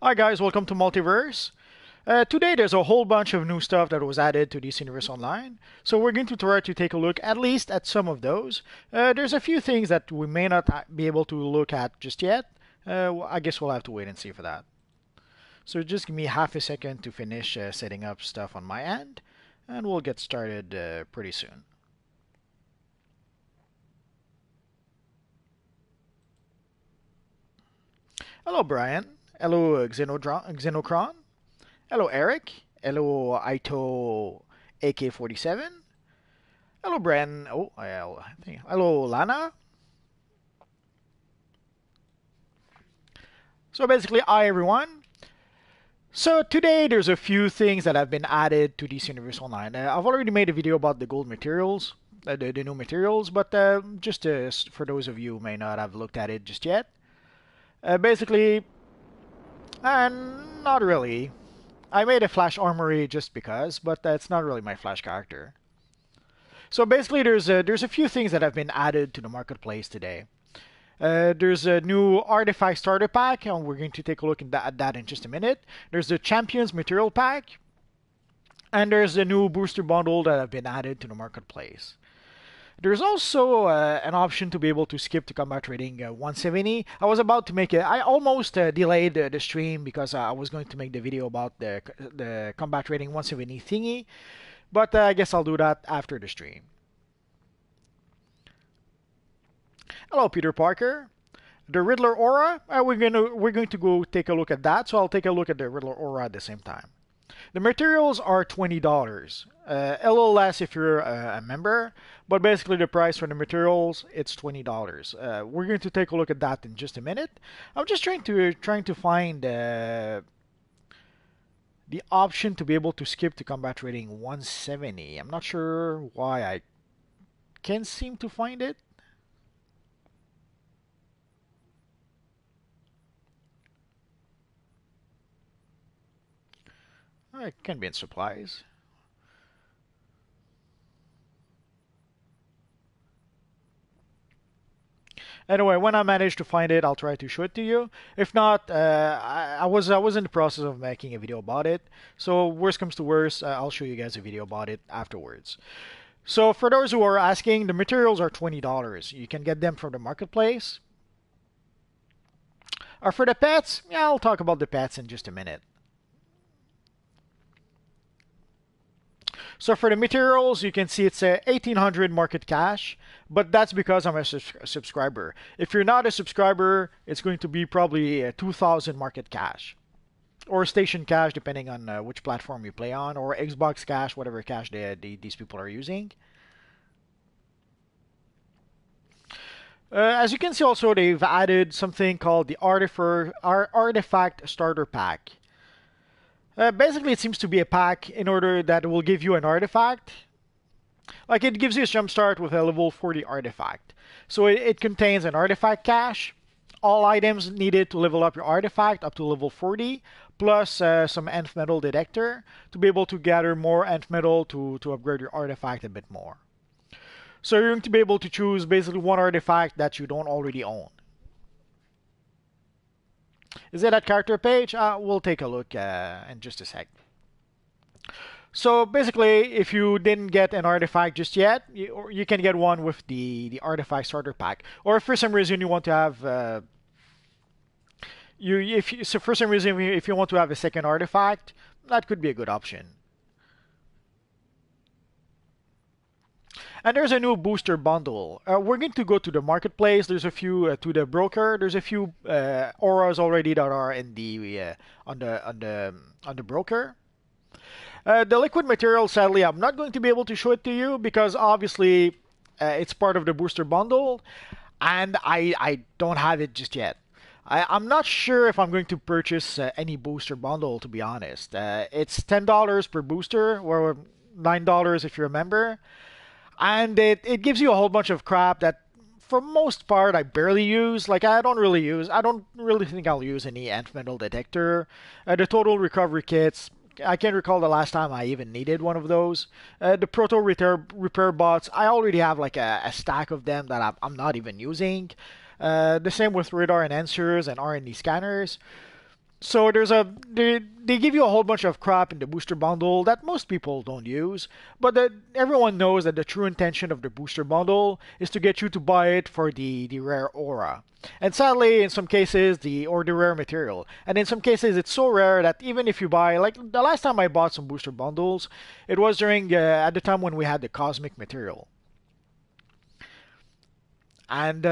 Hi guys, welcome to Multiverse. Today there's a whole bunch of new stuff that was added to DC Universe Online, so we're going to try to take a look at least at some of those. There's a few things that we may not be able to look at just yet. I guess we'll have to wait and see for that. So just give me half a second to finish setting up stuff on my end, and we'll get started pretty soon. Hello Brian. Hello Xenocron. Hello, Eric. Hello, Aito AK-47. Hello, Bren. Oh, hello, Lana. So basically, hi everyone. So today there's a few things that have been added to DC Universe Online. I've already made a video about the gold materials, the new materials, but just for those of you who may not have looked at it just yet, basically, not really. I made a Flash Armory just because, but that's not really my Flash character. So basically, there's a few things that have been added to the marketplace today. There's a new Artifact Starter Pack, and we're going to take a look at that in just a minute. There's the Champions Material Pack, and there's a new Booster Bundle that have been added to the marketplace. There's also an option to be able to skip to combat rating 170. I was about to make it. I almost delayed the stream because I was going to make the video about the combat rating 170 thingy, but I guess I'll do that after the stream. Hello, Peter Parker. The Riddler Aura. We're going to go take a look at that. So I'll take a look at the Riddler Aura at the same time. The materials are $20. A little less if you're a member, but basically the price for the materials it's $20. We're going to take a look at that in just a minute. I'm just trying to find the option to be able to skip to combat rating 170. I'm not sure why I can't seem to find it. It can be in supplies. Anyway, when I manage to find it, I'll try to show it to you. If not, I was in the process of making a video about it. So worst comes to worst, I'll show you guys a video about it afterwards. So for those who are asking, the materials are $20. You can get them from the marketplace. For the pets, yeah, I'll talk about the pets in just a minute. So for the materials, you can see it's a 1800 market cash, but that's because I'm a subscriber. If you're not a subscriber, it's going to be probably a 2000 market cash. Or station cash, depending on which platform you play on, or Xbox cash, whatever cash these people are using. As you can see also, they've added something called the Artifact Starter Pack. Basically, it seems to be a pack in order that will give you an artifact. Like it gives you a jump start with a level 40 artifact. So it contains an artifact cache, all items needed to level up your artifact up to level 40, plus some nth metal detector to be able to gather more nth metal to upgrade your artifact a bit more. So you're going to be able to choose basically one artifact that you don't already own. Is it at character page? We'll take a look in just a sec. So basically, if you didn't get an artifact just yet, you can get one with the artifact starter pack. Or if for some reason you want to have for some reason if you want to have a second artifact, that could be a good option. And there's a new booster bundle. We're going to go to the marketplace. There's a few to the broker. There's a few auras already that are in the on the broker. The liquid material, sadly, I'm not going to be able to show it to you because obviously it's part of the booster bundle, and I don't have it just yet. I'm not sure if I'm going to purchase any booster bundle, to be honest. It's $10 per booster, or $9 if you're a member. And it gives you a whole bunch of crap that, for most part, I barely use. Like, I don't really think I'll use any nth metal detector. The total recovery kits, I can't recall the last time I even needed one of those. The proto repair bots, I already have like a stack of them that I'm not even using. The same with radar enhancers and R&D scanners. So they give you a whole bunch of crap in the booster bundle that most people don't use, but that everyone knows that the true intention of the booster bundle is to get you to buy it for the rare aura. And sadly, in some cases, the rare material. And in some cases, it's so rare that even if you buy, like the last time I bought some booster bundles, it was during at the time when we had the cosmic material. And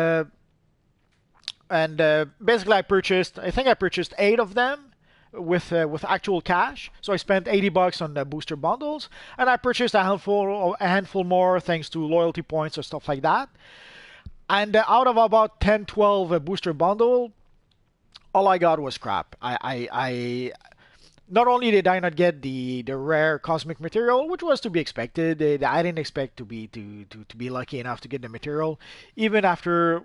basically I think I purchased 8 of them with actual cash. So I spent $80 on the booster bundles, and I purchased a handful more thanks to loyalty points or stuff like that. And out of about 10, 12 booster bundle, all I got was crap. I not only did I not get the rare cosmic material, which was to be expected, I didn't expect to be lucky enough to get the material, even after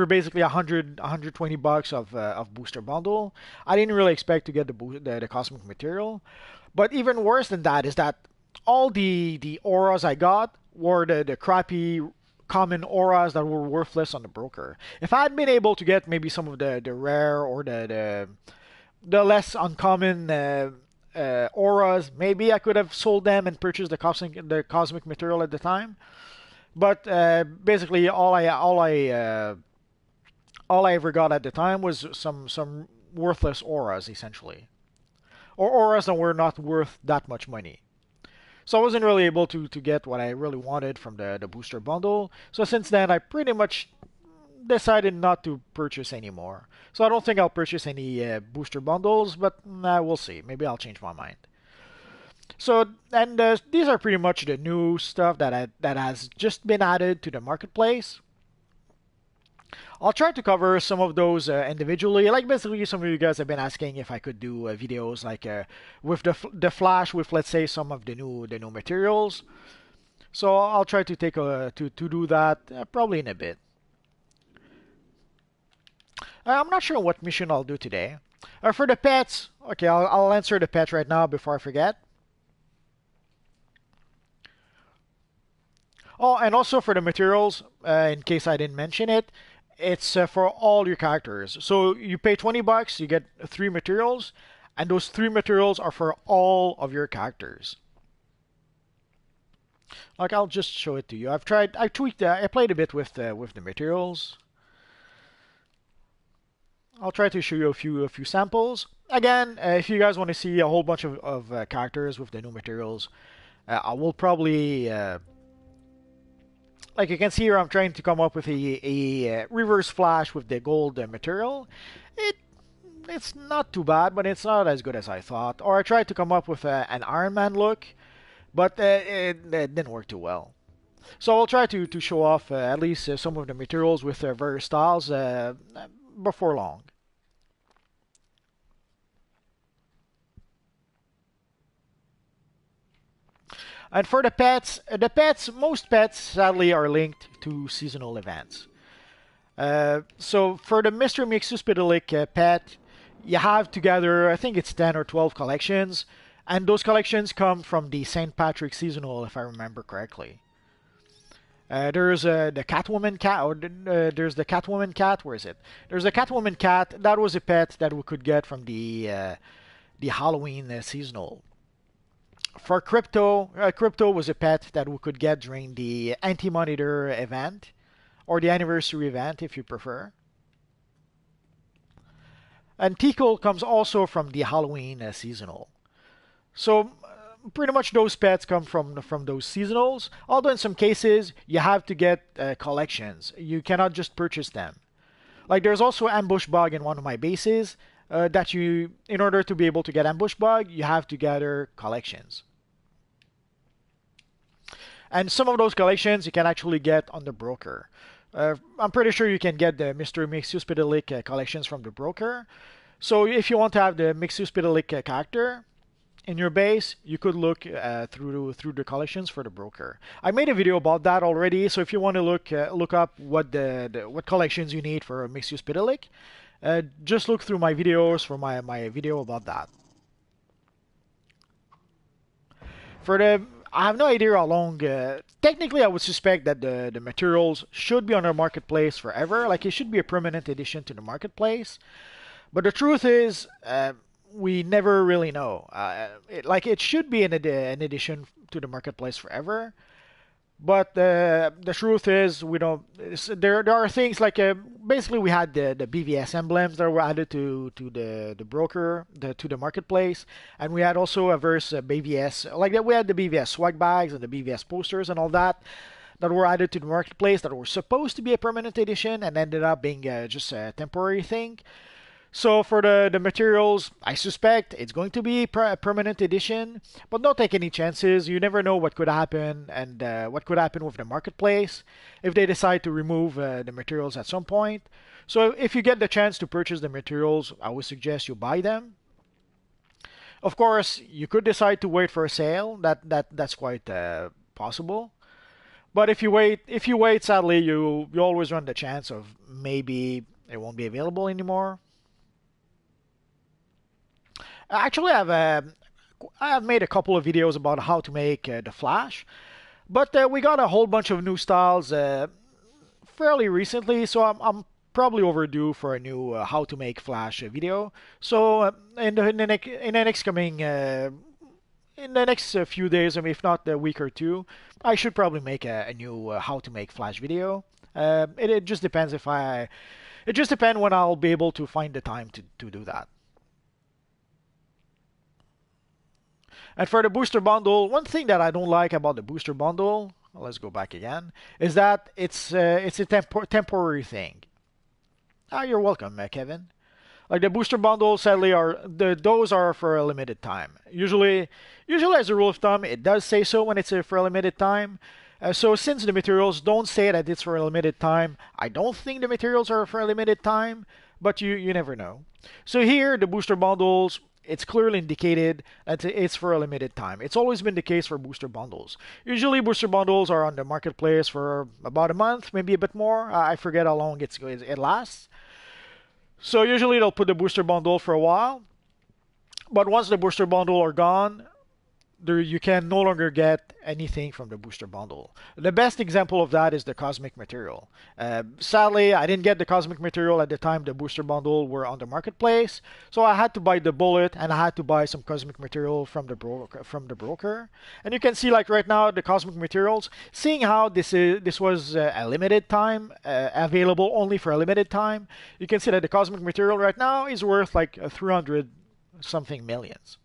basically 120 bucks of booster bundle. I didn't really expect to get the cosmic material, but even worse than that is that all the auras I got were the crappy common auras that were worthless on the broker. If I had been able to get maybe some of the rare or the less uncommon auras, maybe I could have sold them and purchased the cosmic material at the time. But basically, all I ever got at the time was some worthless auras, essentially, or auras that were not worth that much money. So I wasn't really able to get what I really wanted from the booster bundle. So since then, I pretty much decided not to purchase anymore. So I don't think I'll purchase any booster bundles, but we'll see. Maybe I'll change my mind. So and these are pretty much the new stuff that has just been added to the marketplace. I'll try to cover some of those individually. Like basically, some of you guys have been asking if I could do videos like with the Flash with, let's say, some of the new materials. So I'll try to take to do that probably in a bit. I'm not sure what mission I'll do today. For the pets, okay, I'll answer the pet right now before I forget. Oh, and also for the materials, in case I didn't mention it, it's for all your characters. So you pay 20 bucks, you get 3 materials, and those 3 materials are for all of your characters. Like I'll just show it to you. I tweaked, I played a bit with the materials. I'll try to show you a few samples. Again, if you guys want to see a whole bunch of characters with the new materials, I will probably like you can see here, I'm trying to come up with a reverse flash with the gold material. It it's not too bad, but it's not as good as I thought. Or I tried to come up with an Iron Man look, but it didn't work too well. So I'll try to show off at least some of the materials with various styles before long. And for most pets sadly are linked to seasonal events. So for the Mr. Mixospitalic pet, you have to gather, I think it's 10 or 12 collections, and those collections come from the St. Patrick seasonal, if I remember correctly. There's the Catwoman cat, or there's the Catwoman cat. Where is it? There's a Catwoman cat. That was a pet that we could get from the Halloween seasonal. For Crypto was a pet that we could get during the Anti-Monitor event, or the anniversary event, if you prefer. And Tickle comes also from the Halloween seasonal. So pretty much those pets come from those seasonals. Although in some cases you have to get collections. You cannot just purchase them. Like there's also Ambush Bug in one of my bases. In order to be able to get Ambush Bug, you have to gather collections. And some of those collections you can actually get on the broker. I'm pretty sure you can get the Mr. Mixospitalic collections from the broker. So if you want to have the Mixospitalic character in your base, you could look through the collections for the broker. I made a video about that already, so if you want to look up what collections you need for Mixospitalic, just look through my videos for my video about that. I have no idea how long. Technically, I would suspect that the materials should be on our marketplace forever. Like it should be a permanent addition to the marketplace. But the truth is, we never really know. It should be an addition to the marketplace forever. But the truth is, we don't. There are things like basically we had the BVS emblems that were added to the broker to the marketplace, and we had also a verse BVS like that. We had the BVS swag bags and the BVS posters and all that were added to the marketplace that were supposed to be a permanent edition and ended up being just a temporary thing. So for the materials, I suspect it's going to be a permanent edition, but don't take any chances. You never know what could happen and what could happen with the marketplace if they decide to remove the materials at some point. So if you get the chance to purchase the materials, I would suggest you buy them. Of course, you could decide to wait for a sale. That's quite possible. But if you wait, sadly, you always run the chance of maybe it won't be available anymore. Actually, I have made a couple of videos about how to make the Flash, but we got a whole bunch of new styles fairly recently, so I'm probably overdue for a new how to make Flash video. So in the next coming in the next few days, I mean, if not a week or two, I should probably make a new how to make Flash video. It just depends if I. It just depends when I'll be able to find the time to do that. And for the booster bundle, one thing that I don't like about the booster bundle, let's go back again, is that it's a temporary thing. Ah, you're welcome, Kevin. Like the booster bundles, sadly, those are for a limited time. Usually as a rule of thumb, it does say so when it's for a limited time. So since the materials don't say that it's for a limited time, I don't think the materials are for a limited time, but you never know. So here, the booster bundles, it's clearly indicated that it's for a limited time. It's always been the case for booster bundles. Usually booster bundles are on the marketplace for about a month, maybe a bit more. I forget how long it lasts. So usually they'll put the booster bundle for a while, but once the booster bundle are gone, you can no longer get anything from the booster bundle. The best example of that is the cosmic material. Sadly, I didn't get the cosmic material at the time the booster bundle were on the marketplace, so I had to buy the bullet and I had to buy some cosmic material from the broker. And you can see, like right now, the cosmic materials. Seeing how this was a limited time, available only for a limited time, you can see that the cosmic material right now is worth like 300 something millions.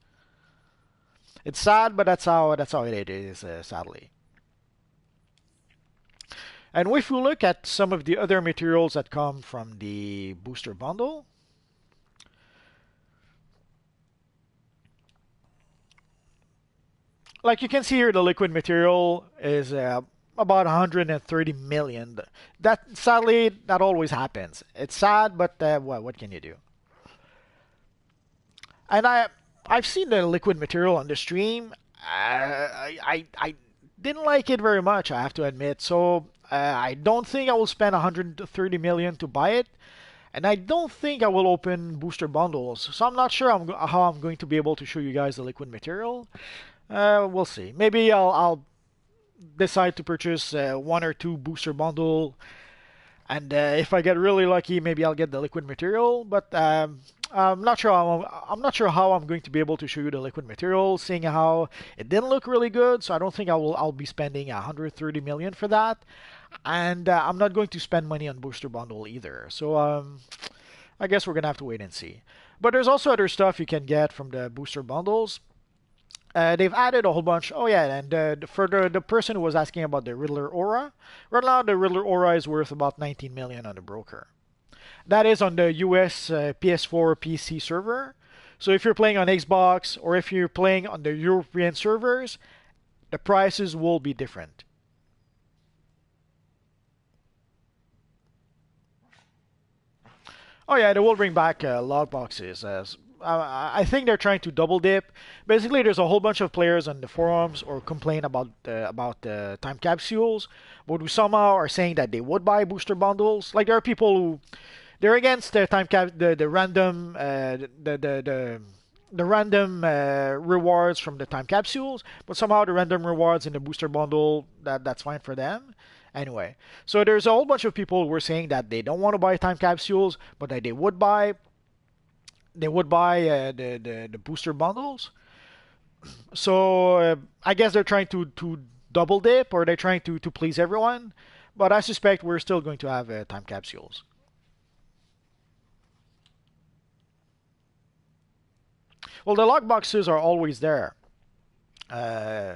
It's sad, but that's how it is, sadly. And if we look at some of the other materials that come from the booster bundle, like you can see here, the liquid material is about 130 million. That sadly, that always happens. It's sad, but what can you do? And I've seen the liquid material on the stream. I didn't like it very much, I have to admit. So I don't think I will spend 130 million to buy it, and I don't think I will open booster bundles. So I'm not sure how I'm going to be able to show you guys the liquid material. We'll see. Maybe I'll decide to purchase one or two booster bundle, and if I get really lucky, maybe I'll get the liquid material. But I'm not sure. I'm not sure how I'm going to be able to show you the liquid material, seeing how it didn't look really good. So I don't think I'll be spending 130 million for that, and I'm not going to spend money on booster bundle either. So I guess we're gonna have to wait and see. But there's also other stuff you can get from the booster bundles. They've added a whole bunch. Oh yeah, and for the person who was asking about the Riddler Aura, right now the Riddler Aura is worth about 19 million on the broker. That is on the US PS4 PC server. So if you're playing on Xbox or if you're playing on the European servers, the prices will be different. Oh yeah, they will bring back log boxes. I think they're trying to double dip. Basically, there's a whole bunch of players on the forums or complain about the time capsules, but who somehow are saying that they would buy booster bundles. Like there are people who they're against the the random the random rewards from the time capsules, but somehow the random rewards in the booster bundle that's fine for them. Anyway, so there's a whole bunch of people who were saying that they don't want to buy time capsules, but that they would buy. they would buy the booster bundles. So I guess they're trying to double dip, or they're trying to please everyone. But I suspect we're still going to have time capsules. Well, the log boxes are always there. Uh,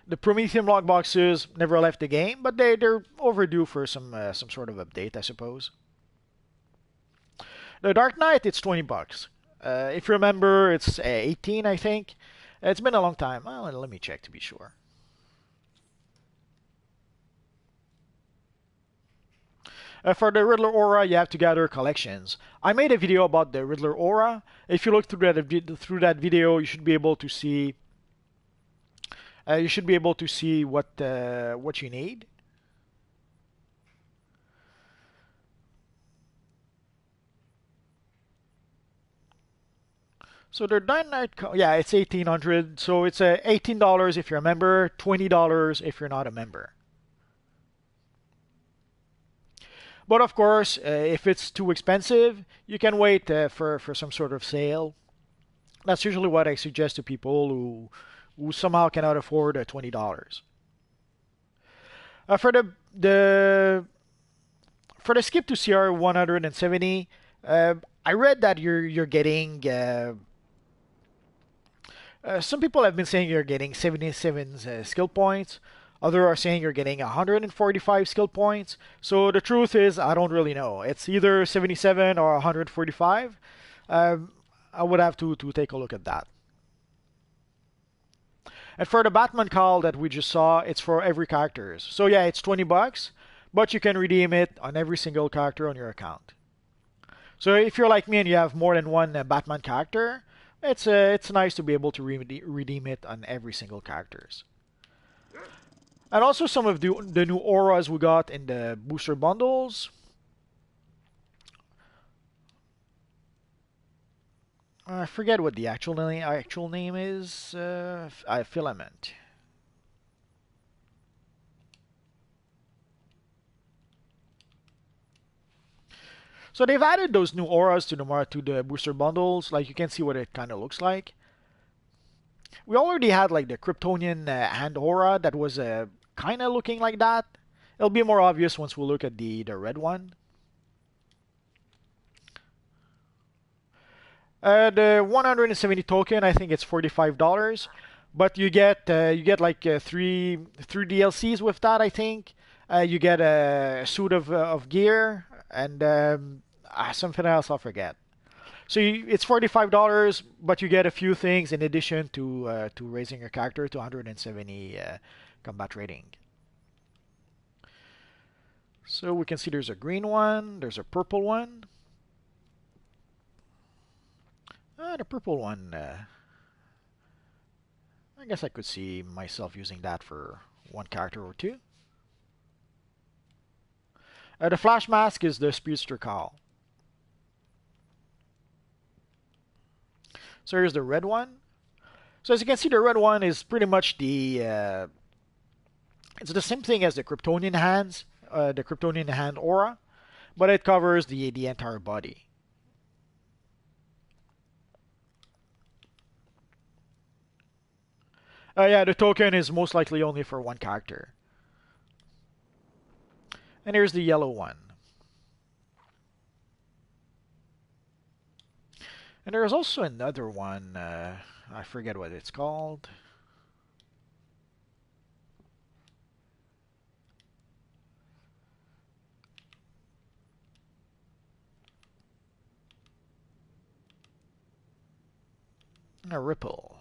the Prometheum log boxes never left the game, but they're overdue for some sort of update, I suppose. The Dark Knight, it's 20 bucks. If you remember, it's 18, I think. It's been a long time. Well, let me check to be sure. For the Riddler Aura, you have to gather collections. I made a video about the Riddler Aura. If you look through that video, you should be able to see. What you need. So the Dynamite, yeah, it's 1800. So it's $18 if you're a member, $20 if you're not a member. But of course, if it's too expensive, you can wait for some sort of sale. That's usually what I suggest to people who somehow cannot afford $20. For the skip to CR 170, I read that you're getting. Some people have been saying you're getting 77 skill points. Others are saying you're getting 145 skill points. So the truth is, I don't really know. It's either 77 or 145. I would have to take a look at that. And for the Batman call that we just saw, it's for every character. So yeah, it's 20 bucks, but you can redeem it on every single character on your account. So if you're like me and you have more than one Batman character, it's nice to be able to redeem it on every single characters. And also some of the new auras we got in the booster bundles. I forget what the actual name is. Filament. So they've added those new auras to the booster bundles. Like you can see what it kind of looks like. We already had like the Kryptonian hand aura that was kind of looking like that. It'll be more obvious once we look at the red one. The 170 token, I think it's $45, but you get like three DLCs with that. I think you get a suit of gear and something else I'll forget. So it's $45, but you get a few things in addition to raising your character to 170 combat rating. So we can see there's a green one, there's a purple one. The purple one, I guess I could see myself using that for one character or two. The Flash Mask is the Speedster Call. So here's the red one. So as you can see, the red one is pretty much it's the same thing as the Kryptonian hands, the Kryptonian hand aura, but it covers the entire body. Yeah, the token is most likely only for one character. And here's the yellow one. And there's also another one, I forget what it's called. A ripple.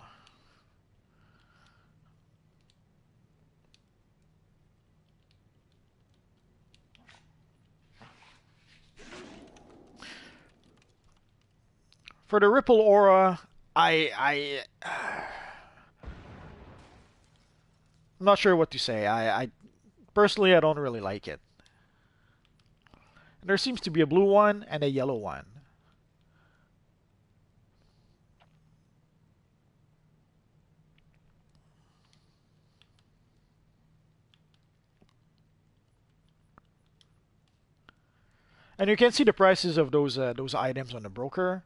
For the Ripple Aura, I'm not sure what to say. I personally I don't really like it. And there seems to be a blue one and a yellow one. And you can see the prices of those items on the broker.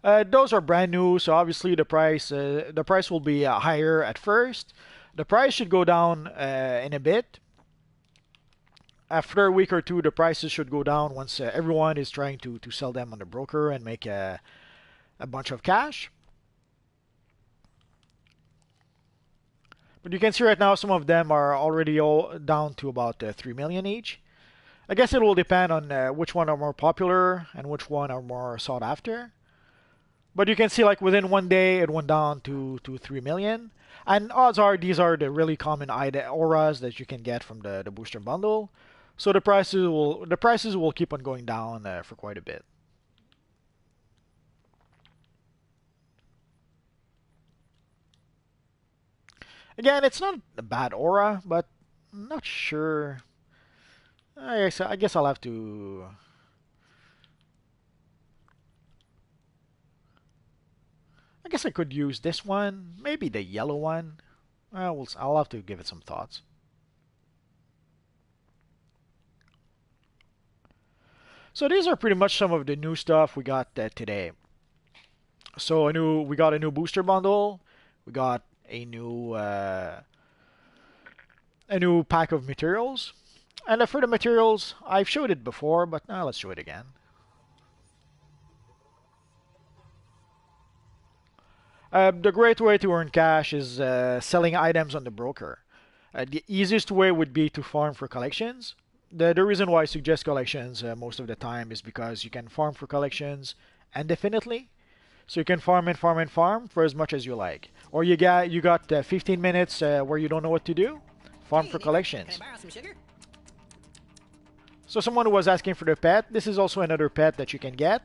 Those are brand new, so obviously the price will be higher at first. The price should go down in a bit. After a week or two, the prices should go down once everyone is trying to sell them on the broker and make a bunch of cash. But you can see right now some of them are already all down to about 3 million each. I guess it will depend on which one are more popular and which one are more sought after. But you can see like within one day it went down to 3 million. And odds are these are the really common auras that you can get from the booster bundle. So the prices will keep on going down for quite a bit. Again, it's not a bad aura, but I'm not sure. I guess I'll have to. I guess I could use this one, maybe the yellow one. I'll have to give it some thoughts. So these are pretty much some of the new stuff we got today. So we got a new booster bundle. We got a new pack of materials. And for the materials, I've showed it before, but now let's show it again. The great way to earn cash is selling items on the broker. The easiest way would be to farm for collections. The reason why I suggest collections most of the time is because you can farm for collections indefinitely. So you can farm and farm and farm for as much as you like. Or you got 15 minutes where you don't know what to do. Farm for collections. Can I borrow some sugar? So someone who was asking for the pet, this is also another pet that you can get.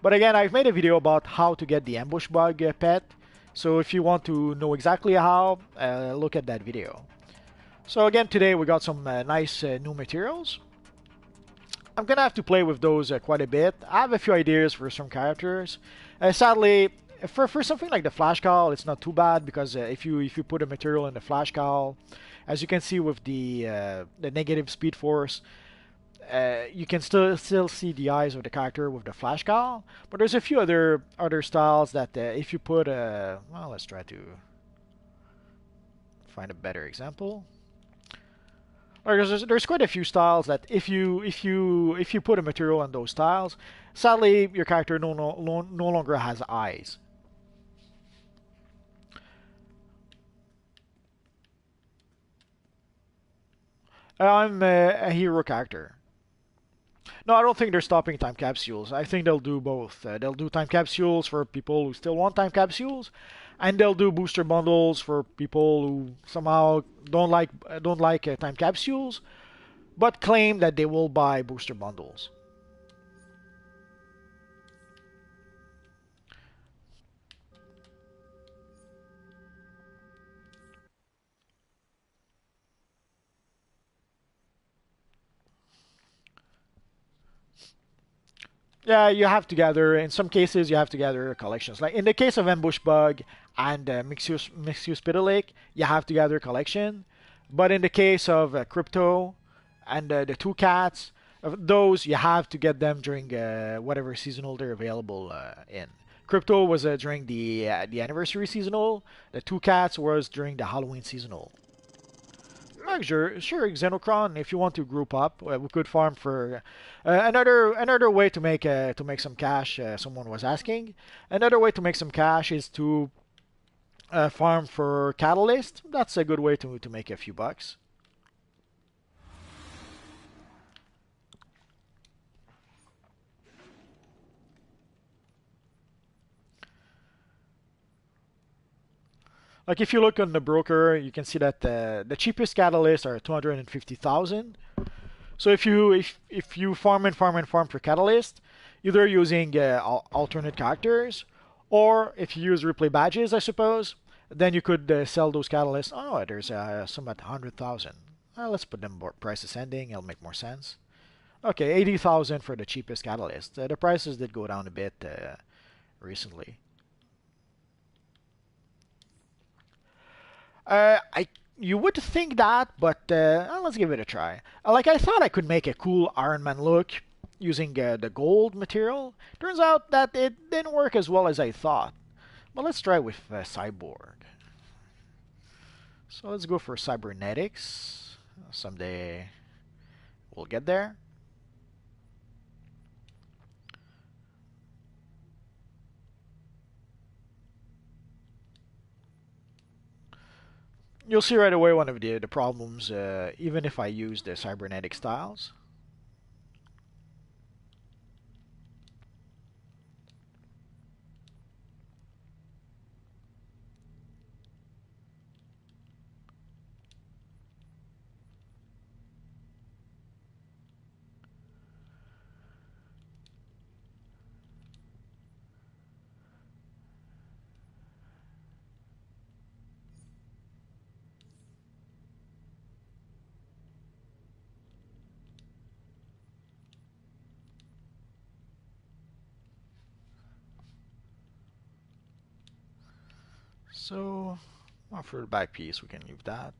But again, I've made a video about how to get the ambush bug pet. So if you want to know exactly how, look at that video. So again, today we got some nice new materials. I'm gonna have to play with those quite a bit. I have a few ideas for some characters. Sadly, for something like the Flash Cowl, it's not too bad because if you put a material in the Flash Cowl, as you can see with the negative Speed Force, you can still see the eyes of the character with the Flash Cowl. But there's a few other styles that if you put well, let's try to find a better example. There's quite a few styles that if you put a material on those styles, sadly your character no longer has eyes. I'm a hero character. No, I don't think they're stopping time capsules. I think they'll do both. They'll do time capsules for people who still want time capsules, and they'll do booster bundles for people who somehow don't like time capsules, but claim that they will buy booster bundles. Yeah, you have to gather. In some cases, you have to gather collections. Like in the case of Ambush Bug and Mixuse Pitalik, you have to gather a collection. But in the case of Crypto and the two cats, those you have to get them during whatever seasonal they're available in. Crypto was during the anniversary seasonal. The two cats was during the Halloween seasonal. Sure, Xenocron. If you want to group up, we could farm for another way to make some cash. Someone was asking. Another way to make some cash is to farm for Catalyst. That's a good way to make a few bucks. Like if you look on the broker, you can see that the cheapest catalysts are 250,000. So if you farm and farm and farm for catalyst, either using alternate characters, or if you use replay badges, I suppose, then you could sell those catalysts. Oh, there's some at 100,000. Let's put them price ascending. It'll make more sense. Okay, 80,000 for the cheapest catalyst. The prices did go down a bit recently. I You would think that, but let's give it a try. Like I thought I could make a cool Iron Man look using the gold material. Turns out that it didn't work as well as I thought. But let's try with cyborg. So let's go for cybernetics. Someday we'll get there. You'll see right away one of the problems, even if I use the cybernetic styles. So, well, for the back piece, we can leave that.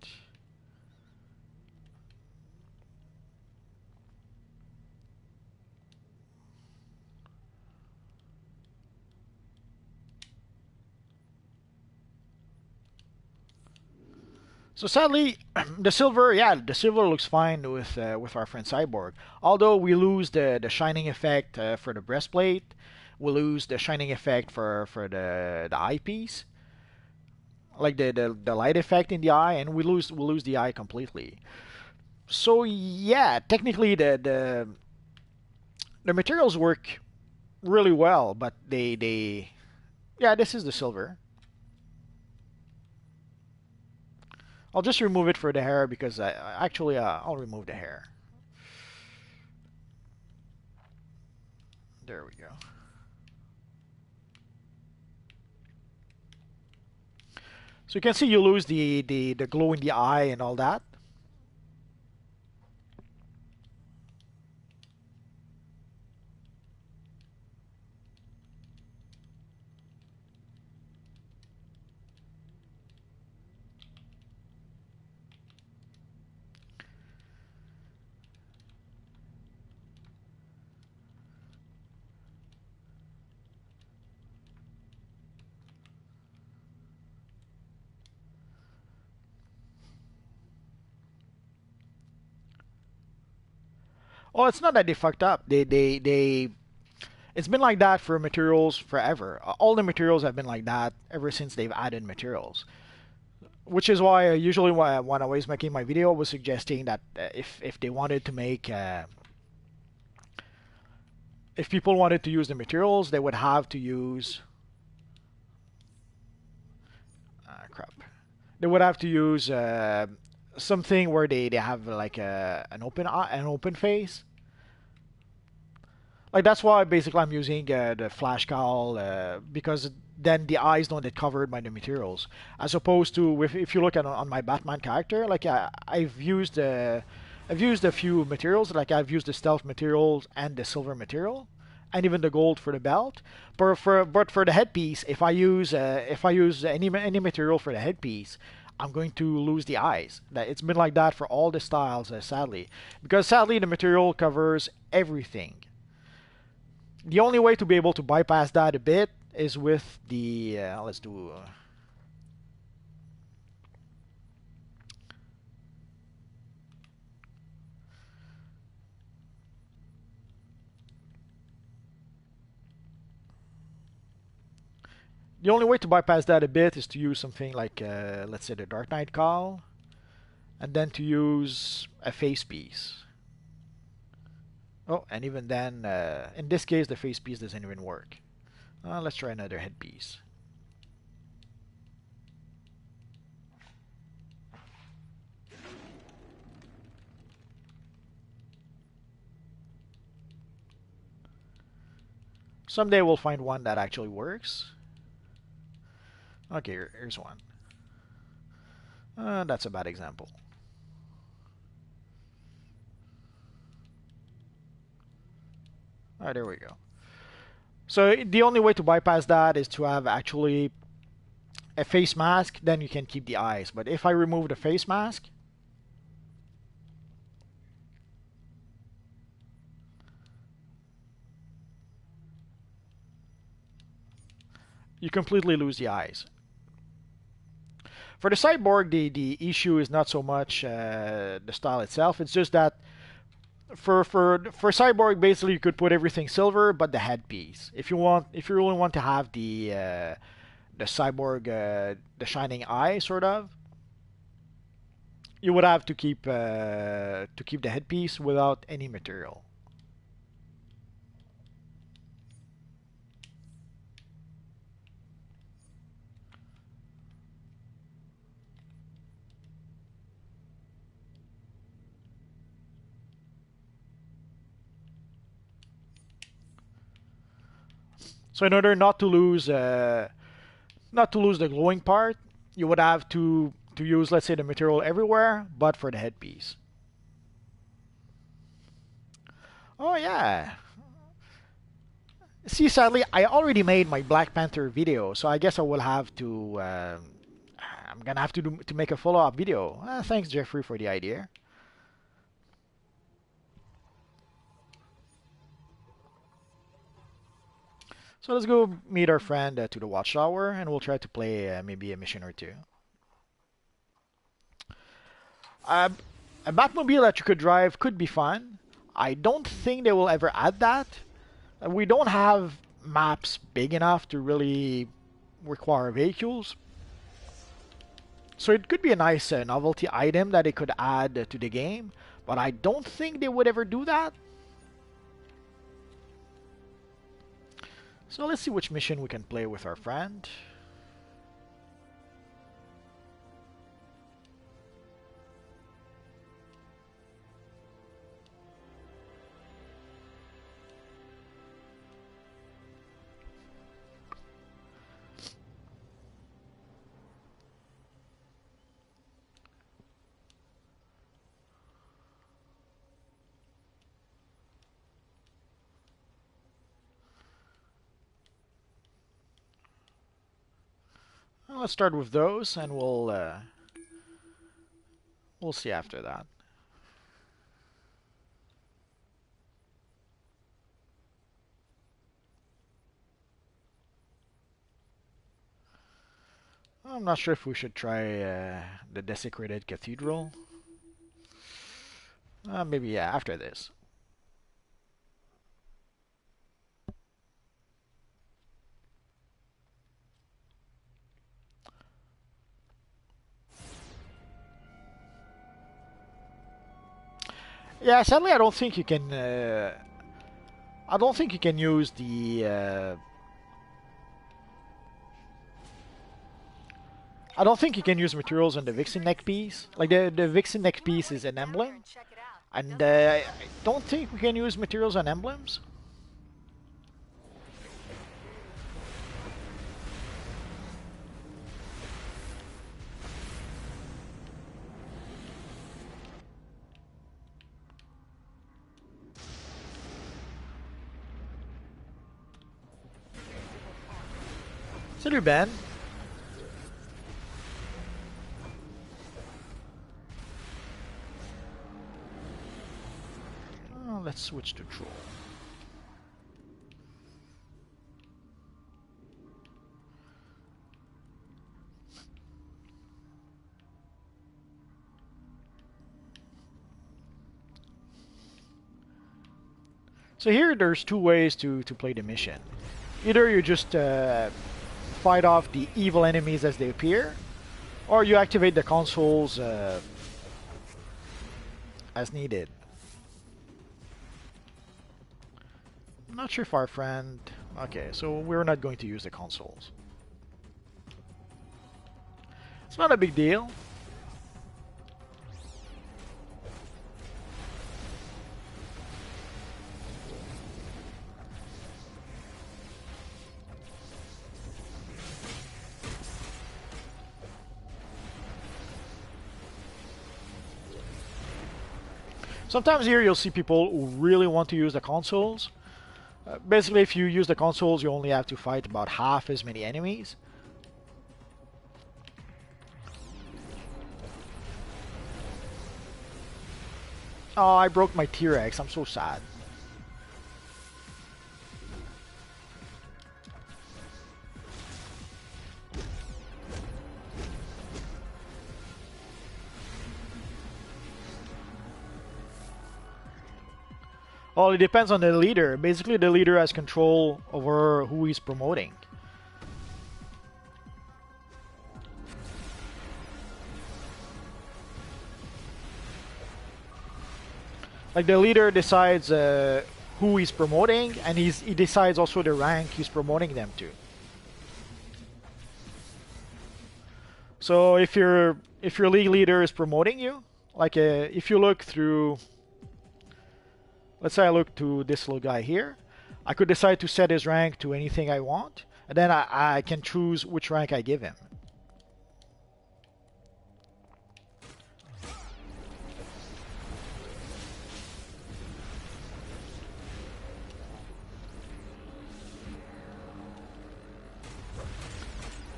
So sadly, the silver, yeah, the silver looks fine with our friend Cyborg. Although we lose the shining effect for the breastplate, we lose the shining effect for the eyepiece, like the light effect in the eye, and we lose the eye completely. So yeah, technically the materials work really well, but they yeah, this is the silver. I'll just remove it for the hair because actually I'll remove the hair. There we go. So you can see you lose the glow in the eye and all that. Oh, it's not that they fucked up. They it's been like that for materials forever. All the materials have been like that ever since they've added materials. Which is why usually when I was making my video, I was suggesting that if they wanted to make if people wanted to use the materials, they would have to use crap. They would have to use something where they have like an open eye, an open face. Like that's why basically I'm using the flash cowl because then the eyes don't get covered by the materials, as opposed to with if you look at on my Batman character, like I've used a few materials, like I've used the stealth materials and the silver material, and even the gold for the belt. But for the headpiece, if I use any material for the headpiece, I'm going to lose the eyes. That it's been like that for all the styles, sadly, because sadly the material covers everything. The only way to be able to bypass that a bit is with the let's do the only way to bypass that a bit is to use something like let's say the Dark Knight cowl, and then to use a face piece. Oh, and even then, in this case, the face piece doesn't even work. Let's try another headpiece. Someday we'll find one that actually works. Okay, here's one. That's a bad example. Alright, there we go. So the only way to bypass that is to have actually a face mask, then you can keep the eyes. But if I remove the face mask, you completely lose the eyes. For the cyborg, the issue is not so much the style itself. It's just that for cyborg, basically you could put everything silver, but the headpiece. If you really want to have the cyborg, the shining eye, sort of, you would have to keep the headpiece without any material. So in order not to lose the glowing part, you would have to use, let's say, the material everywhere, but for the headpiece. Oh yeah. See, sadly, I already made my Black Panther video, so I guess I will have to. I'm gonna have to make a follow-up video. Thanks, Jeffrey, for the idea. So let's go meet our friend to the Watchtower, and we'll try to play maybe a mission or two. Uh, a Batmobile that you could drive could be fun. I don't think they will ever add that. We don't have maps big enough to really require vehicles. So it could be a nice novelty item that they could add to the game, but I don't think they would ever do that. So let's see which mission we can play with our friend. Well, let's start with those, and we'll see after that. I'm not sure if we should try the desecrated cathedral. Maybe yeah, after this. Yeah, sadly, I don't think you can. I don't think you can use the. I don't think you can use materials on the Vixen neck piece. Like the Vixen neck piece is an emblem, and I don't think we can use materials on emblems. Salut Ben. Oh, let's switch to troll. So here there's two ways to play the mission. Either you just fight off the evil enemies as they appear, or you activate the consoles as needed. I'm not sure if our friend... Okay, so we're not going to use the consoles. It's not a big deal. Sometimes here you'll see people who really want to use the consoles. Basically, if you use the consoles, you only have to fight about half as many enemies. Oh, I broke my T-Rex. I'm so sad. Well, it depends on the leader. Basically, the leader has control over who he's promoting. Like the leader decides who he's promoting, and he decides also the rank he's promoting them to. So if your league leader is promoting you, like if you look through, let's say I look to this little guy here, I could decide to set his rank to anything I want, and then I can choose which rank I give him.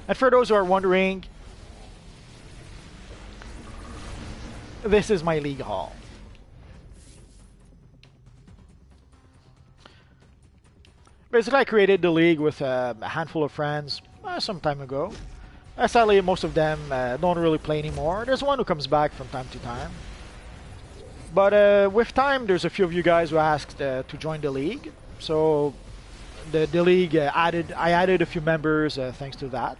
And for those who are wondering, this is my league hall. Basically, I created the league with a handful of friends some time ago. Sadly, most of them don't really play anymore. There's one who comes back from time to time. But with time, there's a few of you guys who asked to join the league. So the league I added a few members thanks to that.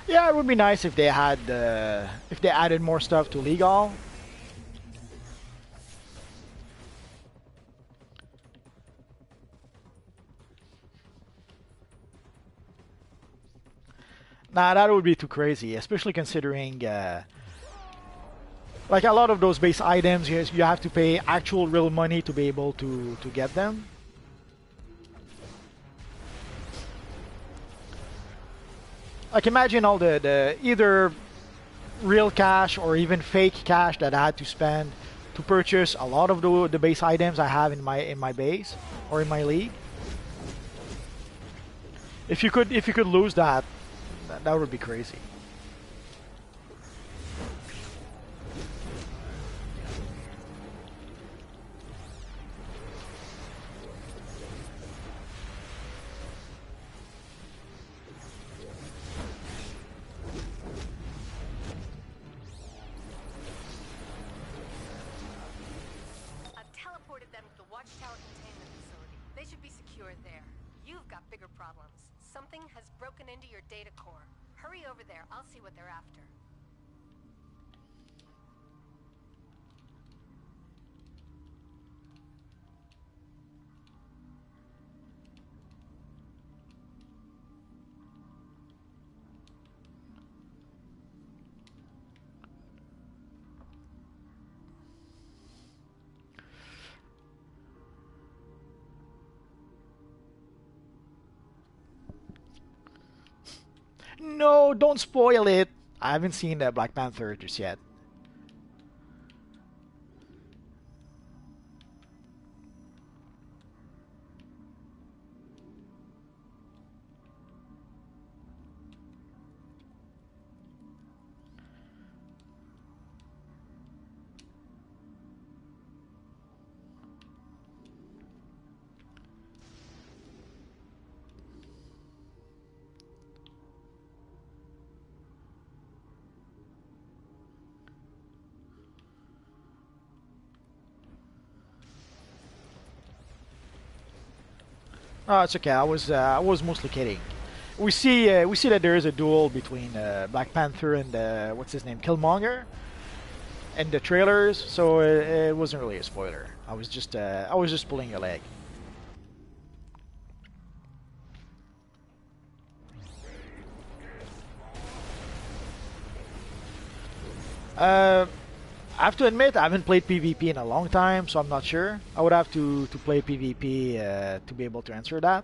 Yeah, it would be nice if they added more stuff to Legal. Nah, that would be too crazy, especially considering like a lot of those base items, you have to pay actual real money to be able to get them. Like imagine all the either real cash or even fake cash that I had to spend to purchase a lot of the base items I have in my base or in my league. If you could lose that, that would be crazy. I've teleported them to the Watchtower containment facility. They should be secure there. You've got bigger problems. Something has broken into your data core. Hurry over there. I'll see what they're after. No, don't spoil it. I haven't seen the Black Panther just yet. Oh, it's okay. I was mostly kidding. We see that there is a duel between Black Panther and what's his name, Killmonger, in the trailers, so it wasn't really a spoiler. I was just pulling your leg. Uh, I have to admit I haven't played PvP in a long time, so I'm not sure. I would have to play PvP to be able to answer that.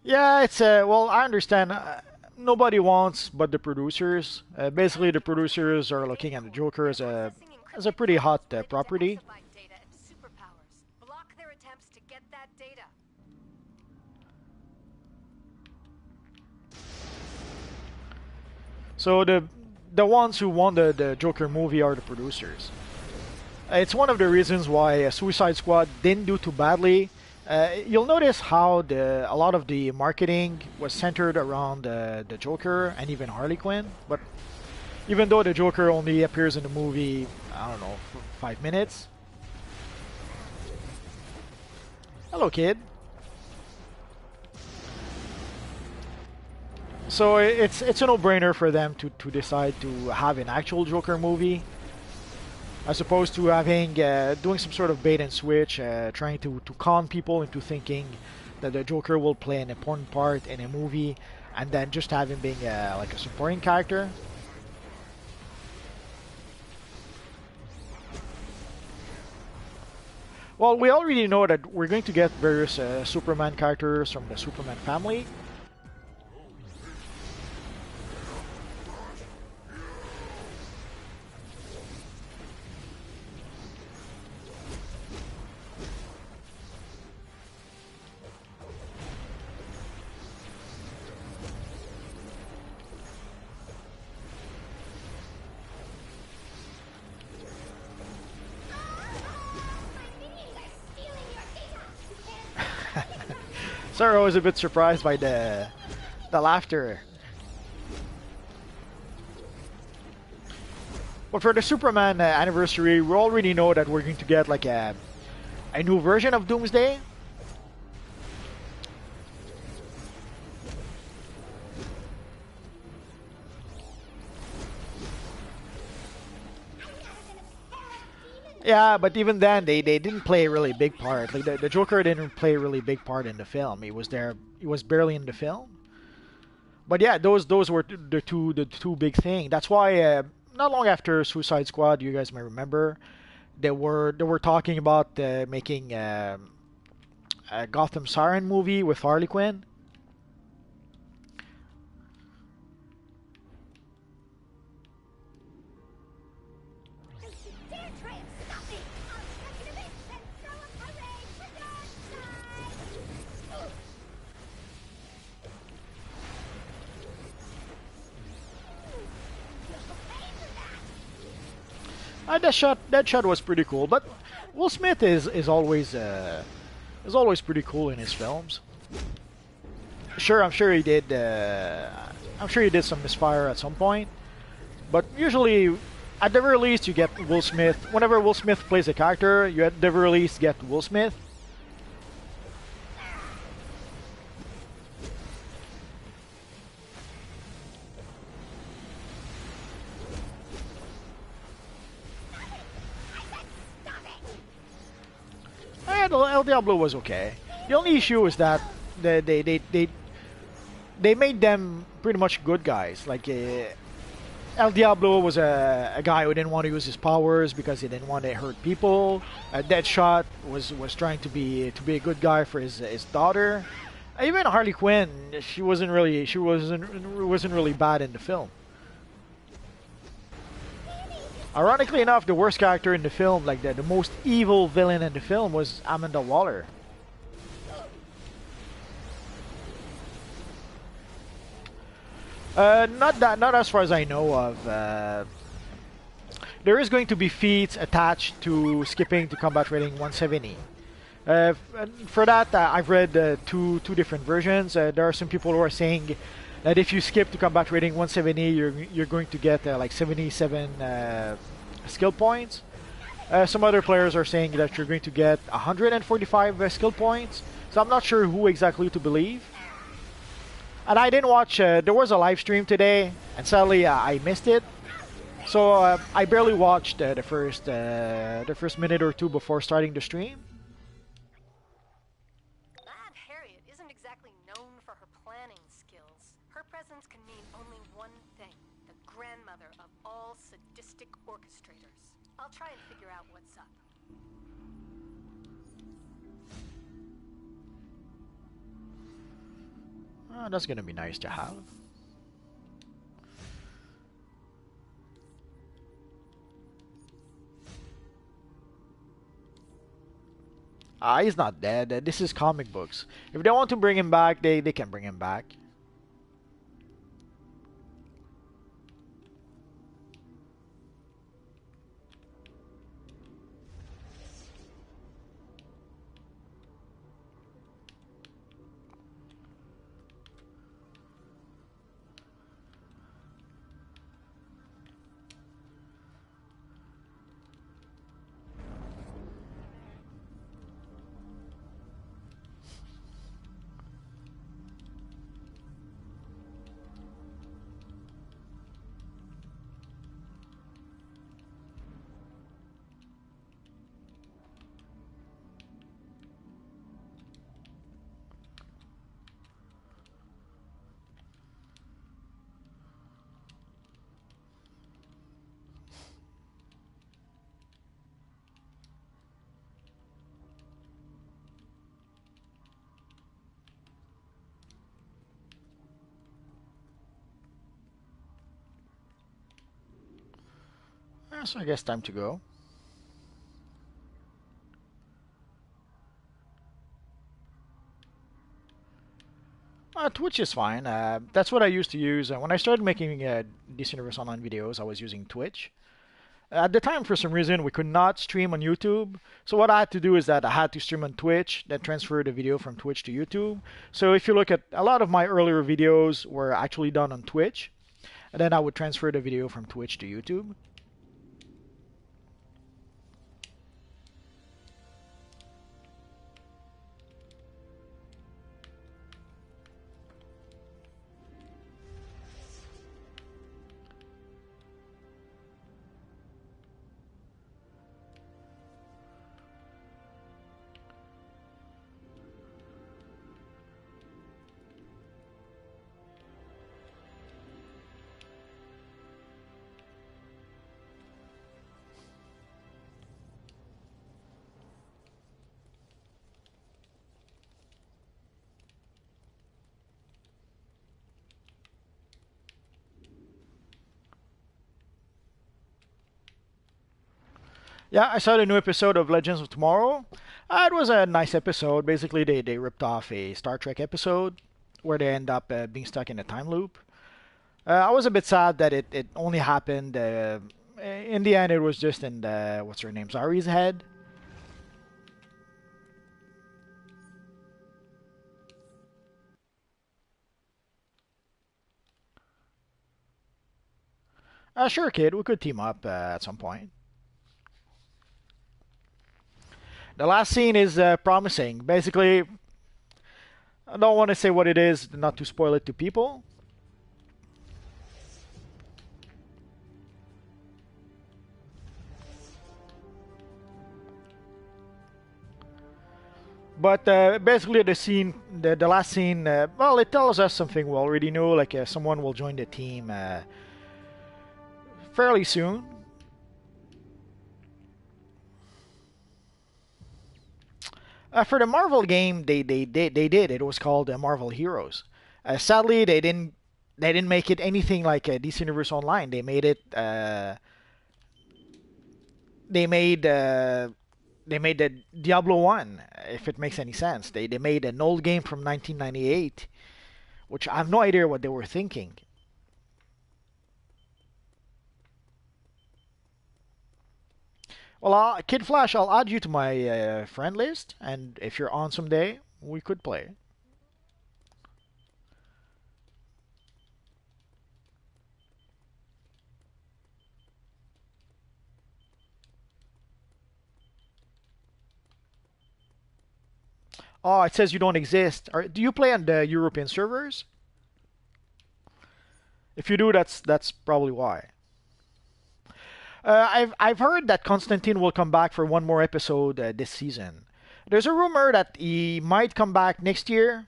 Yeah, it's well, I understand. Nobody wants but the producers. Basically, the producers are looking at the Joker Accessing as a encrypted pretty files hot related to property. exabyte data and superpowers. Block their attempts to get that data. So the ones who want the Joker movie are the producers. It's one of the reasons why Suicide Squad didn't do too badly. You'll notice how a lot of the marketing was centered around the Joker and even Harley Quinn. But even though the Joker only appears in the movie, I don't know, for 5 minutes. Hello, kid. So it's a no-brainer for them to decide to have an actual Joker movie, as opposed to having doing some sort of bait and switch, trying to con people into thinking that the Joker will play an important part in a movie, and then just have him being like a supporting character. Well, we already know that we're going to get various Superman characters from the Superman family. Sorry, I was a bit surprised by the laughter. But for the Superman anniversary, we already know that we're going to get like a new version of Doomsday. Yeah, but even then, they didn't play a really big part. Like the Joker didn't play a really big part in the film. He was there. He was barely in the film. But yeah, those were the two big thing. That's why not long after Suicide Squad, you guys may remember, they were talking about making a Gotham Siren movie with Harley Quinn. Dare try and stop me! I'll cut you to bits and throw a parade for your side! That shot was pretty cool. But Will Smith is always pretty cool in his films. Sure, I'm sure he did. I'm sure he did some misfire at some point. But usually, at the very least, you get Will Smith. Whenever Will Smith plays a character, you at the very least get Will Smith. El Diablo was okay. The only issue is that they made them pretty much good guys. Like El Diablo was a guy who didn't want to use his powers because he didn't want to hurt people. Deadshot was trying to be a good guy for his daughter. Even Harley Quinn, she wasn't really bad in the film. Ironically enough, the worst character in the film, like the most evil villain in the film, was Amanda Waller. Not as far as I know of. There is going to be feats attached to skipping to combat rating 170. For that, I've read two different versions. There are some people who are saying that if you skip to combat rating 170, you're going to get like 77 skill points. Some other players are saying that you're going to get 145 skill points. So I'm not sure who exactly to believe. And I didn't watch. There was a live stream today, and sadly I missed it. So I barely watched the first minute or two before starting the stream. Lad Harriet isn't exactly known for her planning skills. Her presence can mean only one thing: the grandmother of all sadistic orchestrators. I'll try and figure out what's up. That's gonna be nice to have. He's not dead. This is comic books. If they want to bring him back, they can bring him back. So I guess time to go. Twitch is fine. That's what I used to use. When I started making DC Universe Online videos, I was using Twitch. At the time, for some reason, we could not stream on YouTube. So what I had to do is that I had to stream on Twitch, then transfer the video from Twitch to YouTube. So if you look at a lot of my earlier videos were actually done on Twitch, and then I would transfer the video from Twitch to YouTube. Yeah, I saw the new episode of Legends of Tomorrow. It was a nice episode. Basically, they ripped off a Star Trek episode where they end up being stuck in a time loop. I was a bit sad that it only happened. In the end, it was just in what's her name, Zari's head. Sure, kid, we could team up at some point. The last scene is promising. Basically, I don't want to say what it is, not to spoil it to people. But basically, the last scene, well, it tells us something we already know. Like someone will join the team fairly soon. For the Marvel game, they did. It was called Marvel Heroes. Sadly, they didn't make it anything like DC Universe Online. They made the Diablo 1, if it makes any sense. They made an old game from 1998, which I have no idea what they were thinking. Well, Kid Flash, I'll add you to my friend list, and if you're on someday, we could play. Oh, it says you don't exist. Do you play on the European servers? If you do, that's probably why. I've heard that Constantine will come back for one more episode this season. There's a rumor that he might come back next year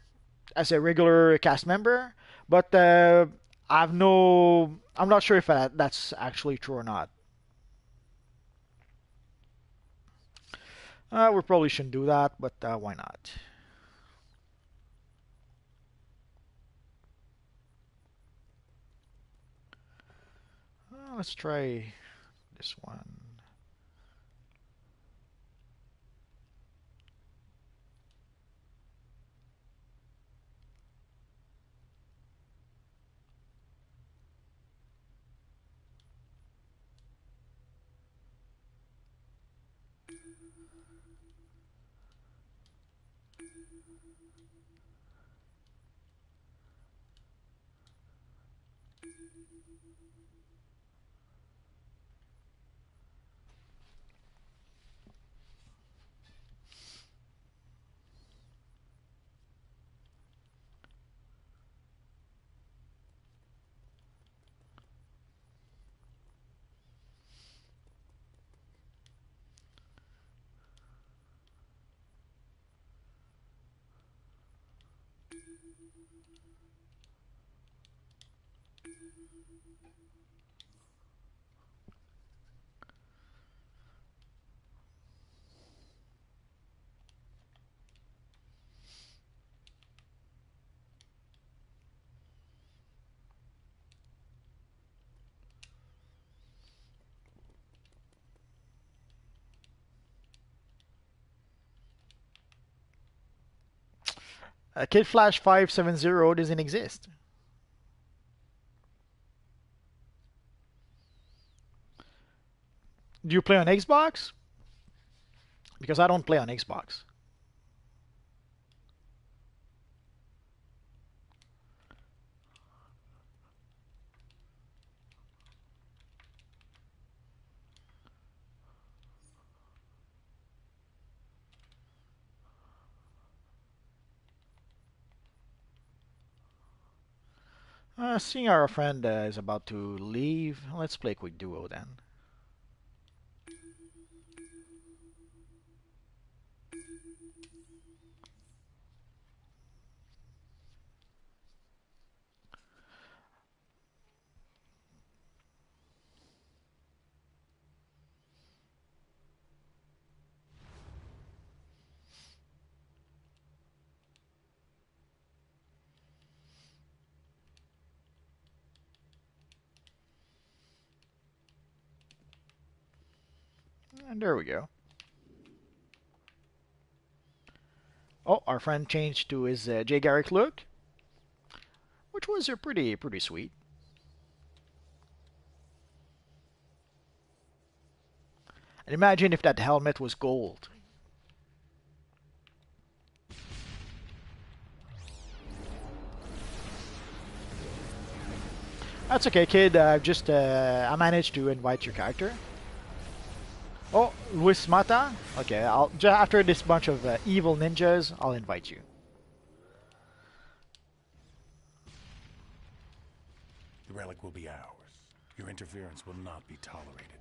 as a regular cast member, but I'm not sure if that's actually true or not. We probably shouldn't do that, but why not? Let's try this one. Kid Flash 570 doesn't exist. Do you play on Xbox? Because I don't play on Xbox. Seeing our friend is about to leave, let's play a quick duo then. And there we go. Oh, our friend changed to his Jay Garrick look, which was pretty sweet. And imagine if that helmet was gold. That's okay, kid. I managed to invite your character. Oh, Luis Mata. Okay, I'll after this bunch of evil ninjas, I'll invite you. The relic will be ours. Your interference will not be tolerated.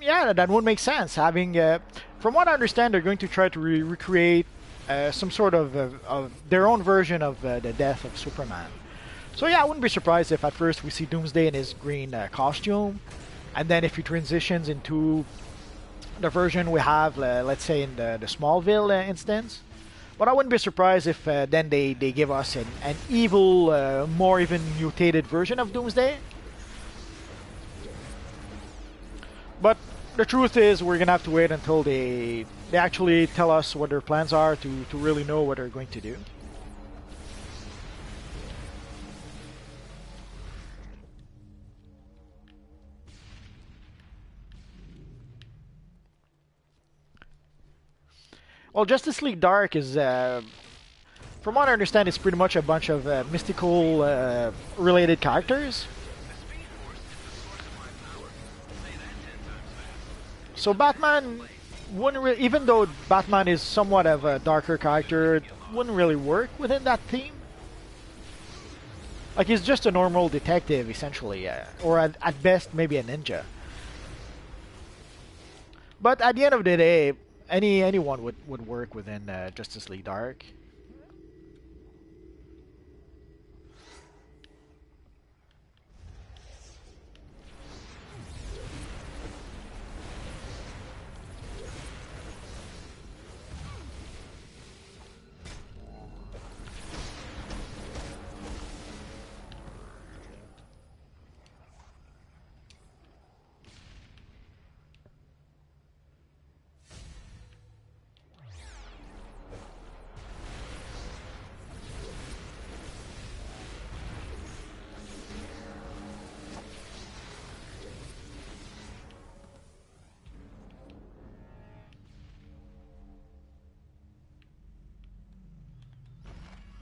Yeah, that would make sense. Having, from what I understand, they're going to try to recreate some sort of their own version of the death of Superman. So yeah, I wouldn't be surprised if at first we see Doomsday in his green costume, and then if he transitions into the version we have, let's say in the Smallville instance. But I wouldn't be surprised if then they give us an evil, more even mutated version of Doomsday. But the truth is, we're gonna have to wait until they actually tell us what their plans are to really know what they're going to do. Well, Justice League Dark is, from what I understand, it's pretty much a bunch of mystical related characters. So Batman wouldn't really, even though Batman is somewhat of a darker character, it wouldn't really work within that theme. Like, he's just a normal detective, essentially, or at best, maybe a ninja. But at the end of the day, anyone would work within Justice League Dark.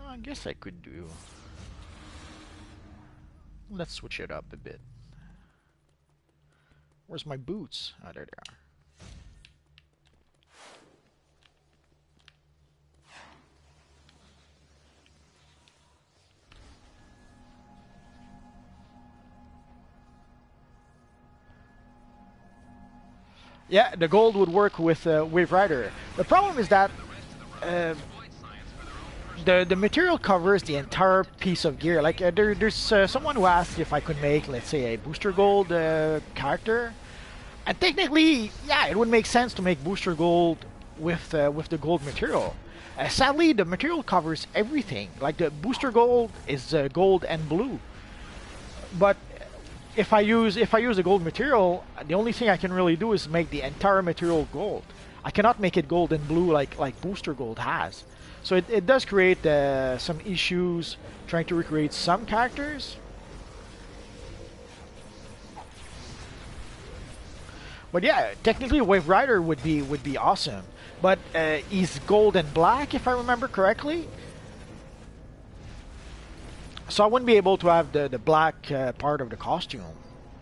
I guess I could do... Let's switch it up a bit. Where's my boots? Ah, there they are. Yeah, the gold would work with Wave Rider. The problem is that the material covers the entire piece of gear. Like there's someone who asked if I could make, let's say, a Booster Gold character, and technically, yeah, it would make sense to make Booster Gold with the gold material. Sadly, the material covers everything. Like the Booster Gold is gold and blue, but if I use the gold material, the only thing I can really do is make the entire material gold. I cannot make it gold and blue like Booster Gold has. So it does create some issues trying to recreate some characters. But yeah, technically Wave Rider would be awesome. But he's gold and black, if I remember correctly. So I wouldn't be able to have the black part of the costume.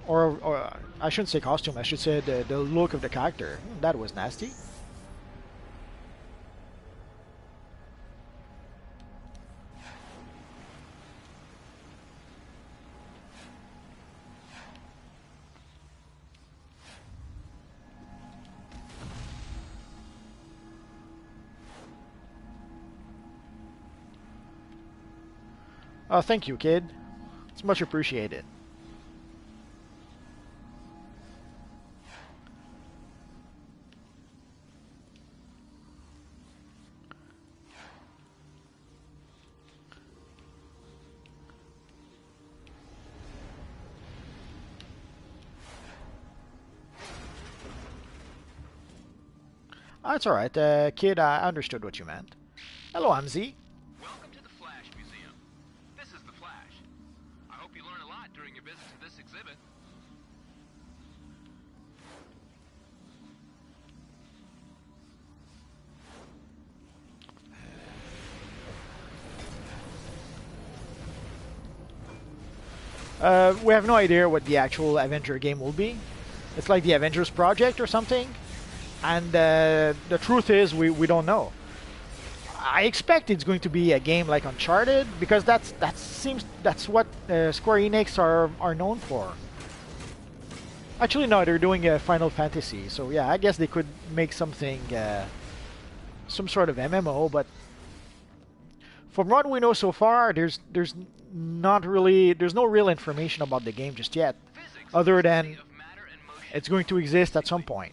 Or I shouldn't say costume, I should say the look of the character. That was nasty. Oh, thank you, kid. It's much appreciated. Oh, it's alright, kid, I understood what you meant. Hello, Amzi. Welcome to the Flash Museum. This is the Flash. I hope you learn a lot during your visit to this exhibit. We have no idea what the actual Avenger game will be. It's like the Avengers Project or something. And the truth is, we don't know. I expect it's going to be a game like Uncharted, because that's what Square Enix are known for. Actually, no, they're doing a Final Fantasy, so yeah, I guess they could make something, some sort of MMO. But from what we know so far, there's no real information about the game just yet, other than it's going to exist at some point.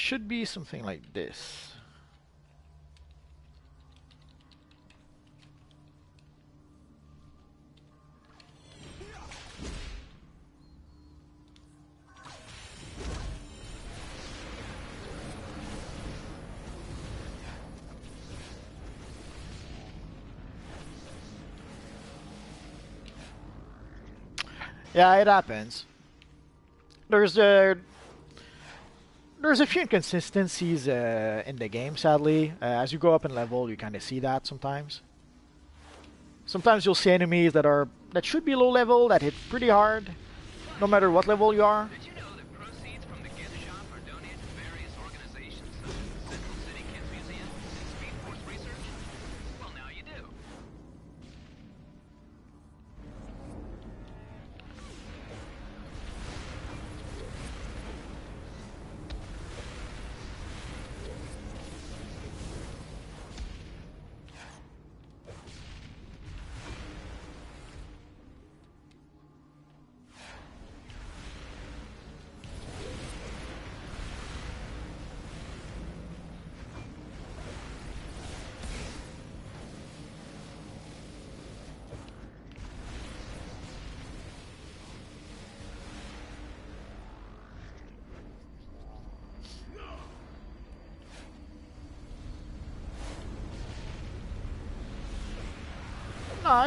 should be something like this. Yeah, it happens. There's a there's a few inconsistencies in the game, sadly. As you go up in level, you kind of see that sometimes. Sometimes you'll see enemies that should be low level that hit pretty hard, no matter what level you are. Did you know that proceeds from the gift shop are donated to various organizations such as the Central City Kids Museum and Speed Force Research? Well, now you do.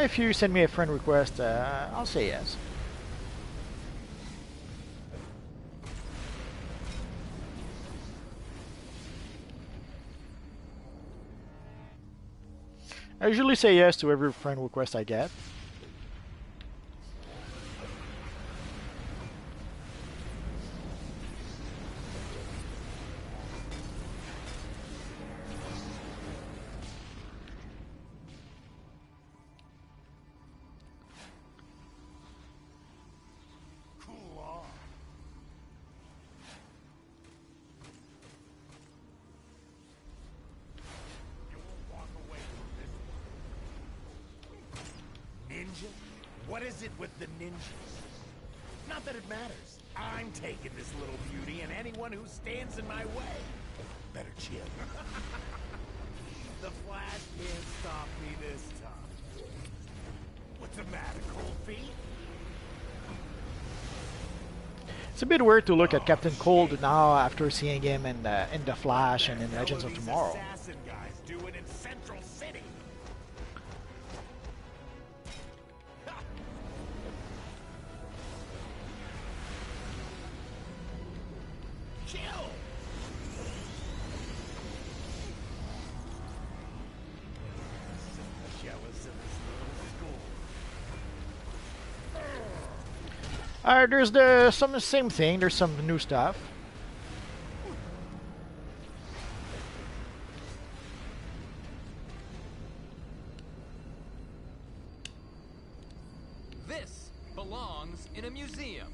If you send me a friend request, I'll say yes. I usually say yes to every friend request I get. What is it with the ninjas? Not that it matters. I'm taking this little beauty and anyone who stands in my way. Better chill. The Flash can't stop me this time. What's the matter, cold feet? It's a bit weird to look at Captain Cold now after seeing him in the Flash and in Legends of Tomorrow. Assassin guys doing in Central City. Chill. So jealous of this little school. There's the same thing. There's some new stuff. This belongs in a museum.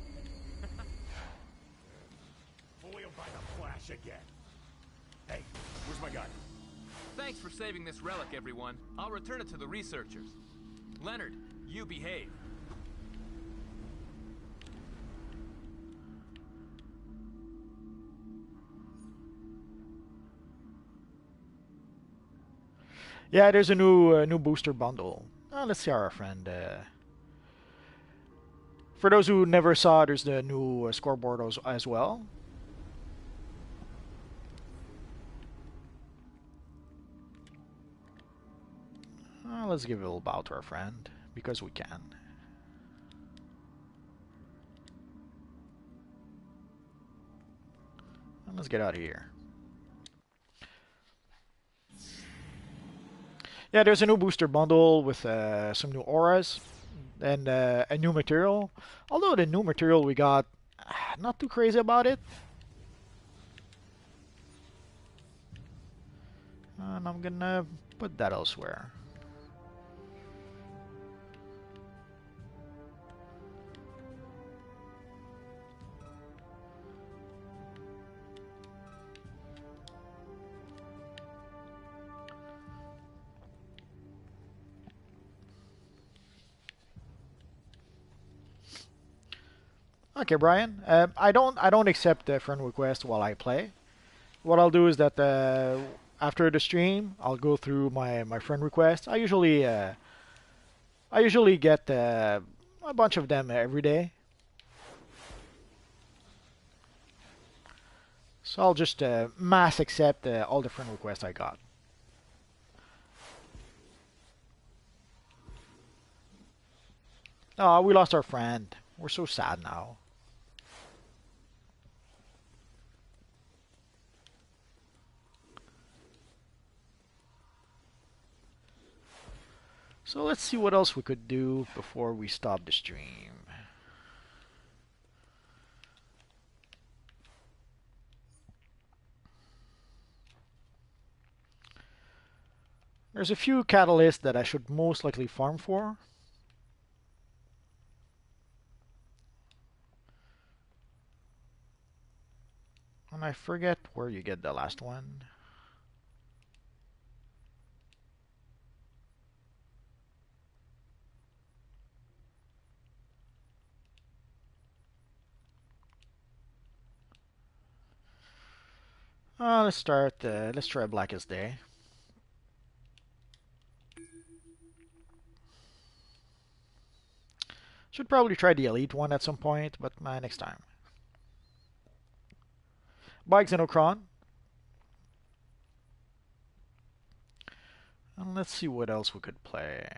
Foiled by the Flash again. Hey, where's my gun? Thanks for saving this relic, everyone. I'll return it to the researchers. Leonard, you behave. Yeah, there's a new booster bundle. Let's see our friend. For those who never saw, there's the new scoreboard as well. Let's give a little bow to our friend, because we can. And let's get out of here. Yeah, there's a new booster bundle with some new auras and a new material. Although the new material we got, not too crazy about it. And I'm gonna put that elsewhere. Okay, Brian. I don't accept friend request while I play. what I'll do is that after the stream, I'll go through my friend requests. I usually get a bunch of them every day. So I'll just mass accept all the friend requests I got. Oh, we lost our friend. We're so sad now. So let's see what else we could do before we stop the stream. There's a few catalysts that I should most likely farm for. And I forget where you get the last one. Let's start. Let's try Blackest Day. Should probably try the Elite one at some point, but next time. Bye, Xenocron. And let's see what else we could play.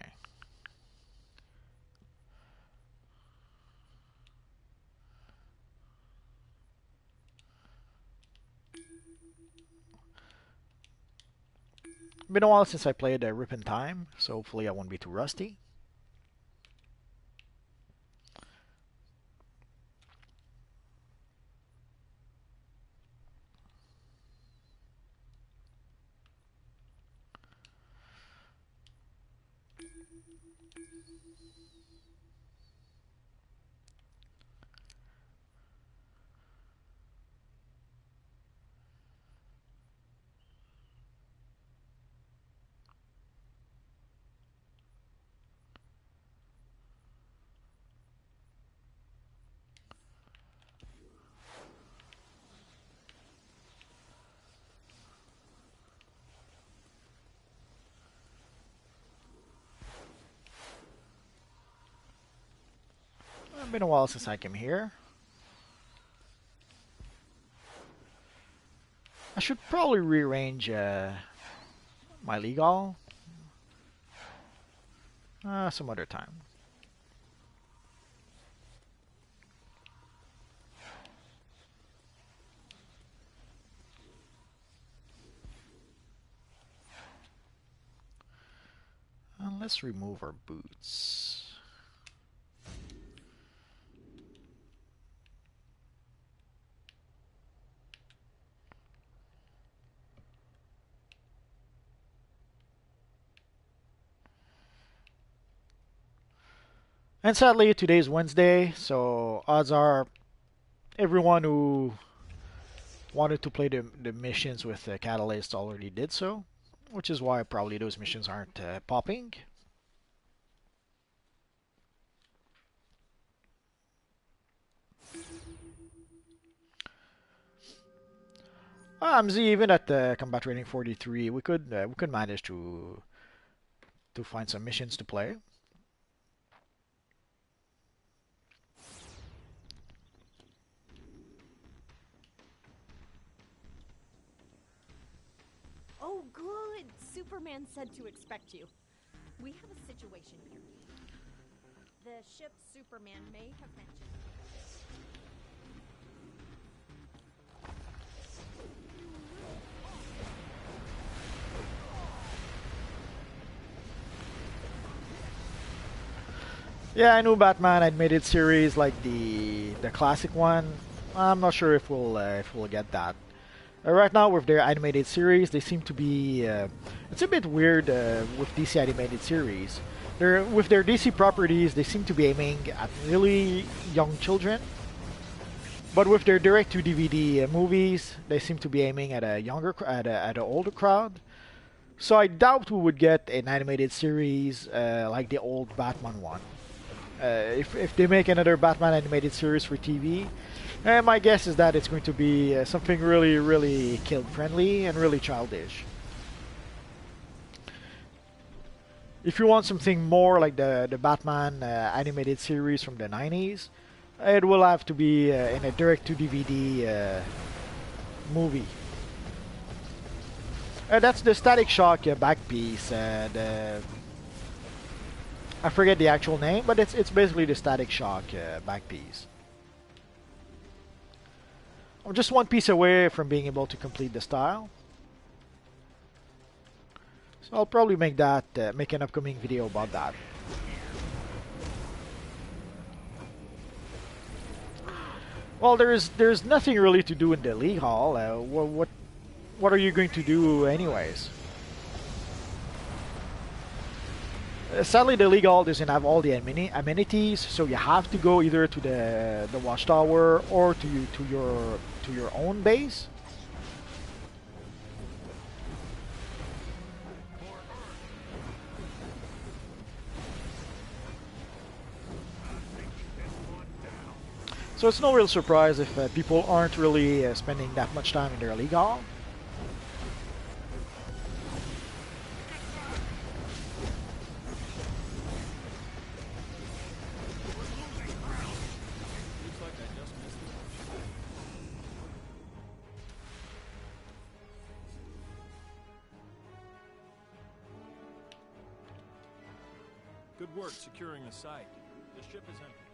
Been a while since I played Rip in Time, so hopefully I won't be too rusty. Been a while since I came here. I should probably rearrange my legal some other time. And let's remove our boots. And sadly, today's Wednesday, so odds are everyone who wanted to play the missions with the Catalyst already did so, which is why probably those missions aren't popping. Z, even at combat rating 43, we could manage to find some missions to play. Oh, good. Superman said to expect you. We have a situation here. The ship Superman may have mentioned. Yeah, I know Batman animated series like the classic one. I'm not sure if we'll get that. Right now with their animated series, they seem to be it's a bit weird with DC animated series. With their DC properties, they seem to be aiming at really young children. But with their direct to DVD movies, they seem to be aiming at a younger at an older crowd. So I doubt we would get an animated series like the old Batman one. If they make another Batman animated series for TV, And my guess is that it's going to be something really, really kid-friendly and really childish. If you want something more like the Batman animated series from the 90s, it will have to be in a direct-to-DVD movie. That's the Static Shock back piece. I forget the actual name, but it's basically the Static Shock back piece. I'm just one piece away from being able to complete the style. So I'll probably make that make an upcoming video about that. Well, there's nothing really to do in the League Hall. What are you going to do anyways? Sadly, the League Hall doesn't have all the amenities, so you have to go either to the Watchtower or to your own base. So it's no real surprise if people aren't really spending that much time in their League Hall. Good work securing the site. The ship is empty.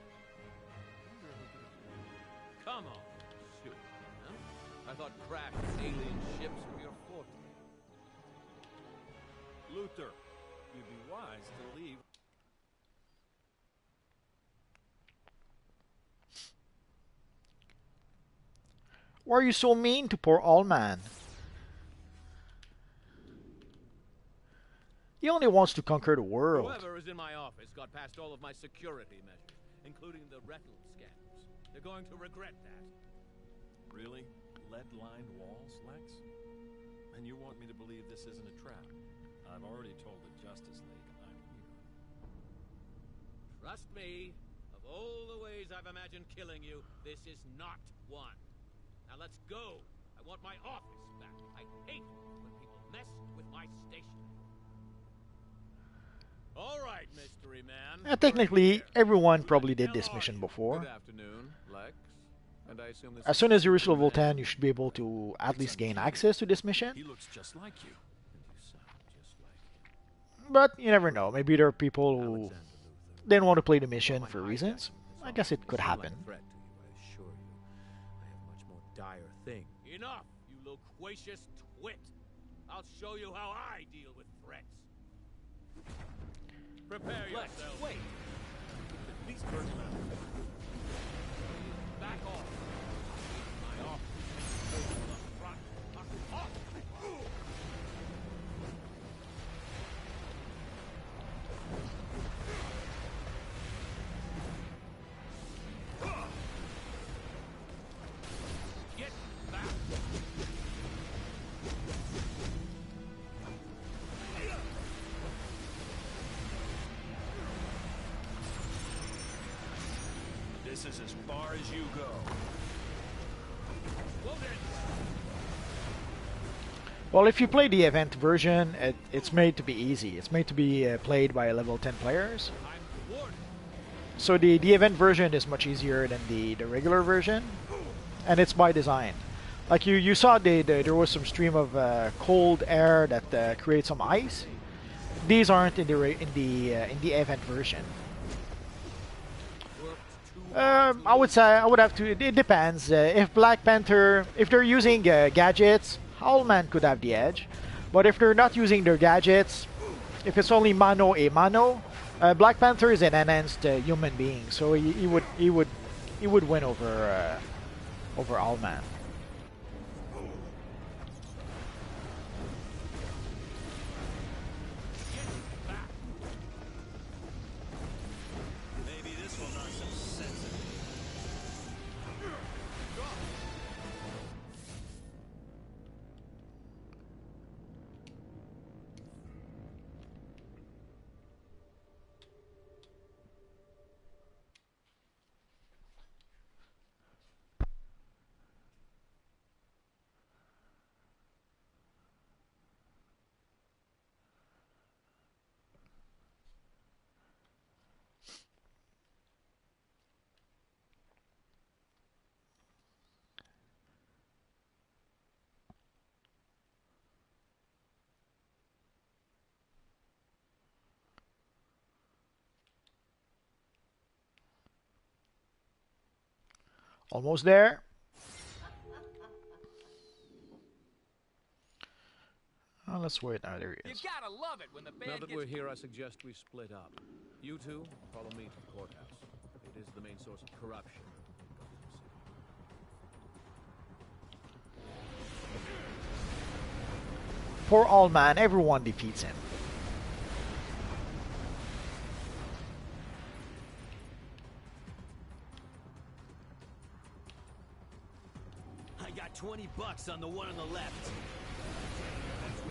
Come on, shoot. Huh? I thought crashed alien ships were your forte. Luther, you'd be wise to leave. Why are you so mean to poor Allman? He only wants to conquer the world. Whoever is in my office got past all of my security measures, including the retinal scanners. They're going to regret that. Really? Lead-lined walls, Lex? And you want me to believe this isn't a trap? I've already told the Justice League I'm here. Trust me, of all the ways I've imagined killing you, this is not one. Now let's go. I want my office back. I hate when people mess with my station. All right, mystery man. Technically, everyone probably did this mission before. Good afternoon, Lex. And I assume this As soon as you reach level 10, you should be able to at least gain access to this mission. He looks just like you. You sound just like him. But you never know. Maybe there are people who didn't want to play the mission for reasons. I guess it could happen. Threat to you, I assure you. I have much more dire thing. Enough, you loquacious twit. I'll show you how I deal with threats. Prepare yourself. Wait. At least burn him out. Back off. My office. Over the front. Off. Get back. This is as far as you go. Well, if you play the event version, it's made to be easy. It's made to be played by level 10 players. So the event version is much easier than the regular version, and it's by design. Like you saw, there was some stream of cold air that creates some ice. These aren't in the event version. I would say I would have to. It depends. If Black Panther, if they're using gadgets, Owlman could have the edge. But if they're not using their gadgets, if it's only mano a mano, Black Panther is an enhanced human being, so he would win over Owlman. Maybe this will knock some sense into you. Almost there. Let's wait. Now there he You is. gotta love it when the Now band that gets... we're here, I suggest we split up. You two, follow me to the courthouse. It is the main source of corruption in Gotham City. Poor old man. Everyone defeats him. I got 20 bucks on the one on the left.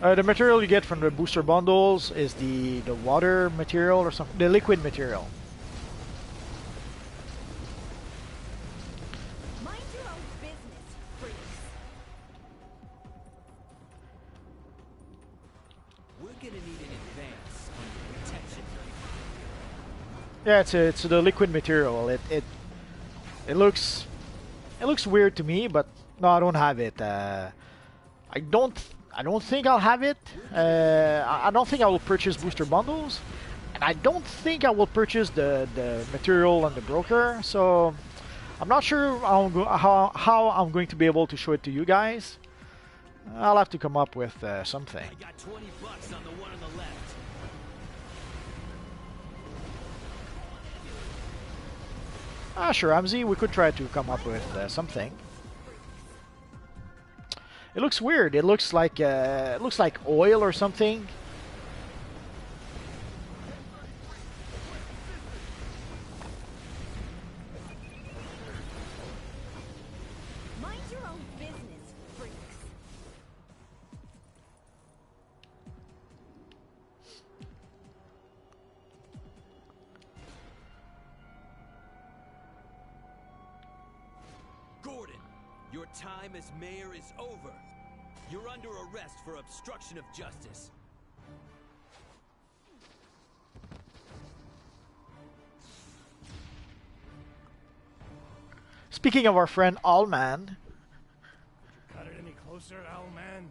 The material you get from the booster bundles is the water material or something, the liquid material. Mind your own business, freaks. We're gonna need an advance on your protection. Yeah, it's the liquid material. It looks weird to me, but no, I don't have it. I don't think I'll have it. I don't think I will purchase booster bundles, and I don't think I will purchase the material on the broker. So I'm not sure how I'm going to be able to show it to you guys. I'll have to come up with something. I got 20 bucks on the one on the left. Sure, Ramsey, we could try to come up with something. It looks weird. It looks like oil or something. Mind your own business, freaks. Gordon, your time as mayor is over. You're under arrest for obstruction of justice. Speaking of our friend Allman, Cut it any closer, Owlman?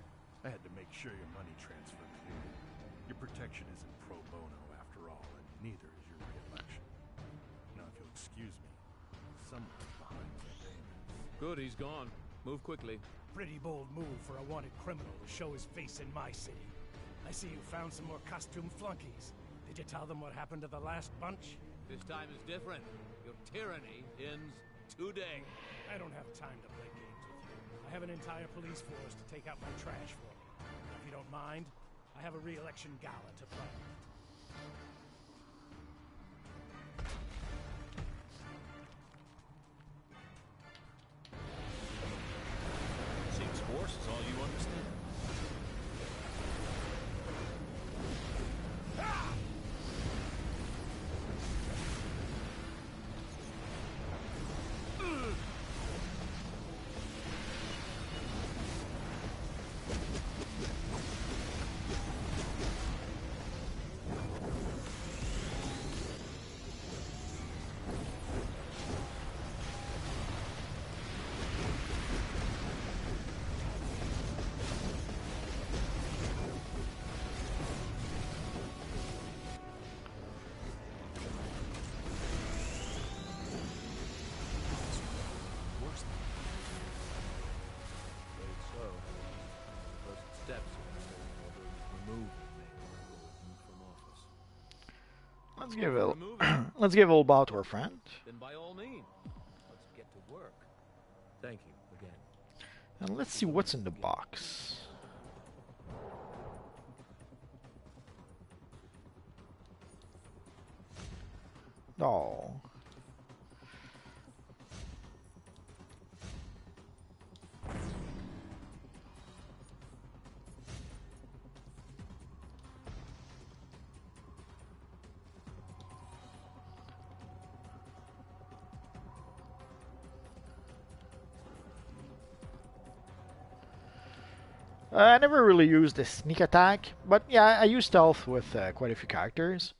I had to make sure your money transferred clearly. Your protection isn't pro bono after all, and neither is your re-election. Now, if you'll excuse me, someone's behind that damn. Good, he's gone. Move quickly. Pretty bold move for a wanted criminal to show his face in my city. I see you found some more costume flunkies. Did you tell them what happened to the last bunch? This time is different. Your tyranny ends today. I don't have time to play games with you. I have an entire police force to take out my trash for me. If you don't mind, I have a re-election gala to plan. Seems force is all you understand. let's give it. Let's give a little bow to our friend. Then by all means, let's get to work. Thank you again. And let's see what's in the box. Oh. I never really used the sneak attack, but yeah, I use stealth with quite a few characters.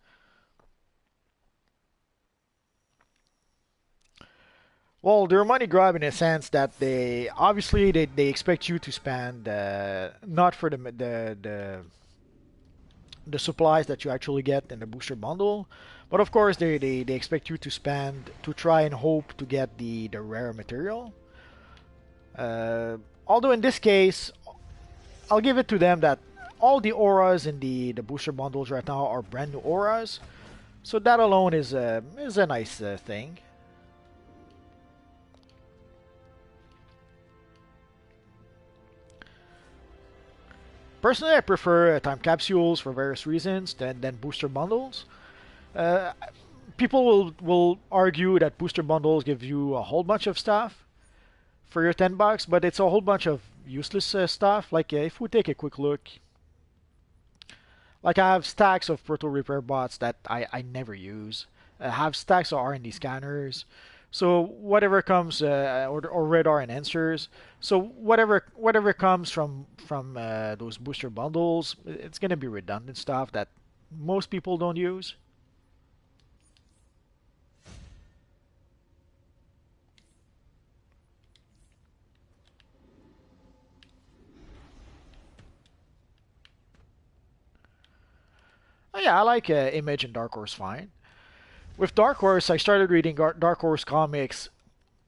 Well, they're money grab in a sense that they obviously they expect you to spend not for the supplies that you actually get in the booster bundle, But of course, they expect you to spend to try and hope to get the rare material. Although in this case, I'll give it to them that all the auras in the booster bundles right now are brand new auras, so that alone is a nice thing. Personally, I prefer time capsules for various reasons than booster bundles. Uh, People will argue that booster bundles give you a whole bunch of stuff for your $10, but it's a whole bunch of useless stuff. Like if we take a quick look, like I have stacks of Proto Repair bots that I never use. I have stacks of R&D scanners. So whatever comes, or radar enhancers. So whatever comes from those booster bundles, it's gonna be redundant stuff that most people don't use. Oh, yeah, I like Image and Dark Horse fine. With Dark Horse, I started reading Dark Horse comics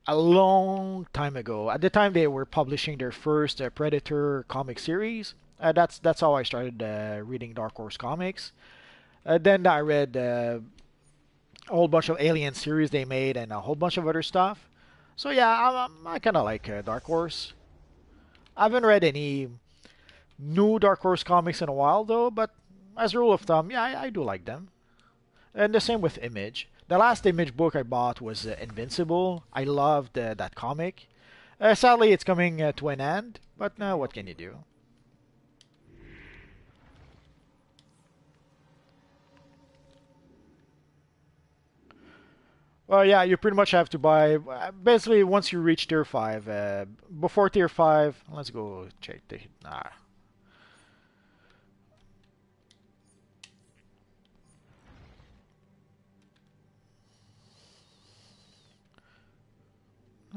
a long time ago. At the time, they were publishing their first Predator comic series. That's how I started reading Dark Horse comics. Then I read a whole bunch of Alien series they made and a whole bunch of other stuff. So yeah, I kind of like Dark Horse. I haven't read any new Dark Horse comics in a while though, but as a rule of thumb, yeah, I do like them. And the same with Image. The last Image book I bought was Invincible. I loved that comic. Sadly, it's coming to an end, but what can you do? Well, yeah, you pretty much have to buy. Basically, once you reach tier 5, before tier 5, let's go check the. Nah.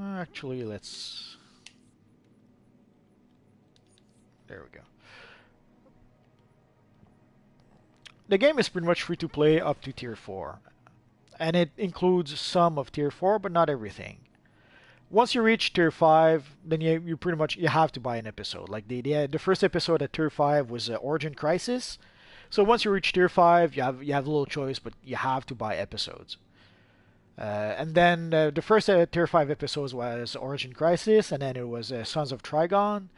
Actually, let's. There we go. The game is pretty much free to play up to tier 4, and it includes some of tier 4, but not everything. Once you reach tier 5, then you pretty much you have to buy an episode. Like the first episode at tier 5 was Origin Crisis. So once you reach tier 5, you have a little choice, but you have to buy episodes. And then the first tier 5 episodes was Origin Crisis, and then it was Sons of Trigon.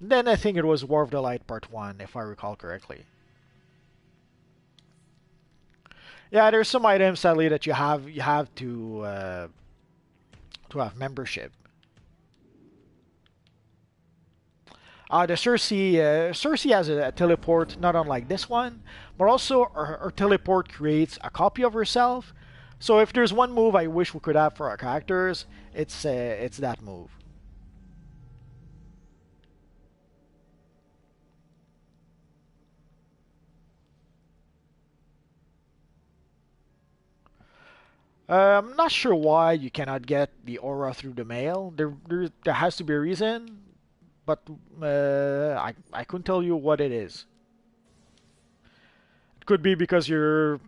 Then I think it was War of the Light Part 1, if I recall correctly. Yeah, there's some items sadly that you have to have membership. The Cersei has a teleport not unlike this one, but also her teleport creates a copy of herself. So if there's one move I wish we could have for our characters, it's that move. I'm not sure why you cannot get the aura through the mail. There has to be a reason, but I couldn't tell you what it is. It could be because are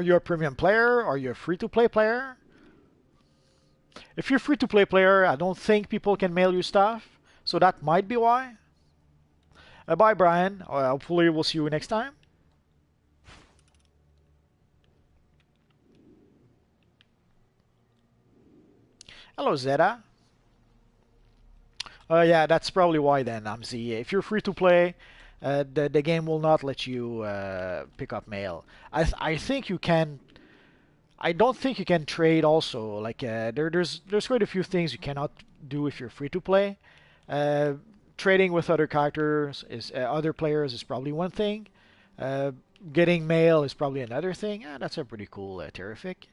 you a premium player? Are you a free-to-play player? If you're a free-to-play player, I don't think people can mail you stuff, so that might be why. Bye, Brian. Hopefully, we'll see you next time. Hello, Zeta. Yeah, that's probably why then, Amzi. If you're free to play, the game will not let you pick up mail. I think you can. I don't think you can trade also. Like there's quite a few things you cannot do if you're free to play. Trading with other characters is other players is probably one thing. Getting mail is probably another thing. Yeah, that's a pretty cool terrific.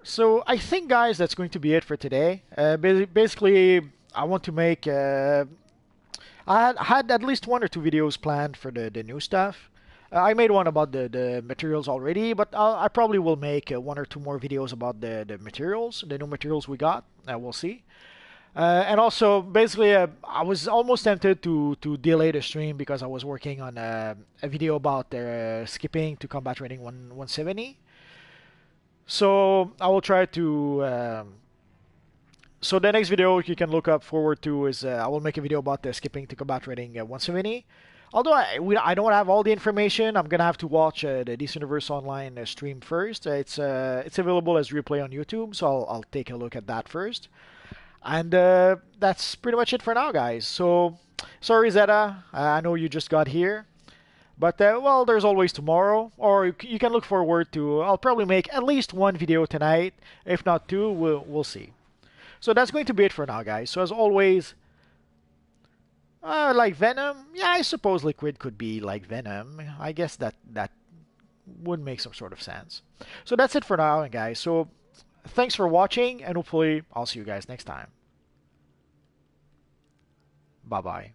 So I think, guys, that's going to be it for today. Basically, I want to make. I had at least one or two videos planned for the new stuff. I made one about the materials already, but I probably will make one or two more videos about the materials, the new materials we got. We'll see. And also, basically, I was almost tempted to delay the stream because I was working on a video about skipping to combat rating 170. So I will try to. So the next video you can look up forward to is I will make a video about the skipping to combat rating 170. Although I don't have all the information, I'm gonna have to watch the DC Universe Online stream first. It's available as replay on YouTube, so I'll take a look at that first. And that's pretty much it for now, guys. So sorry, Zeta, I know you just got here, but well, there's always tomorrow, or you can look forward to. I'll probably make at least one video tonight, if not two. We'll see. So that's going to be it for now, guys. So as always. Like Venom? Yeah, I suppose Liquid could be like Venom. I guess that would make some sort of sense. So that's it for now, guys. So thanks for watching, and hopefully I'll see you guys next time. Bye-bye.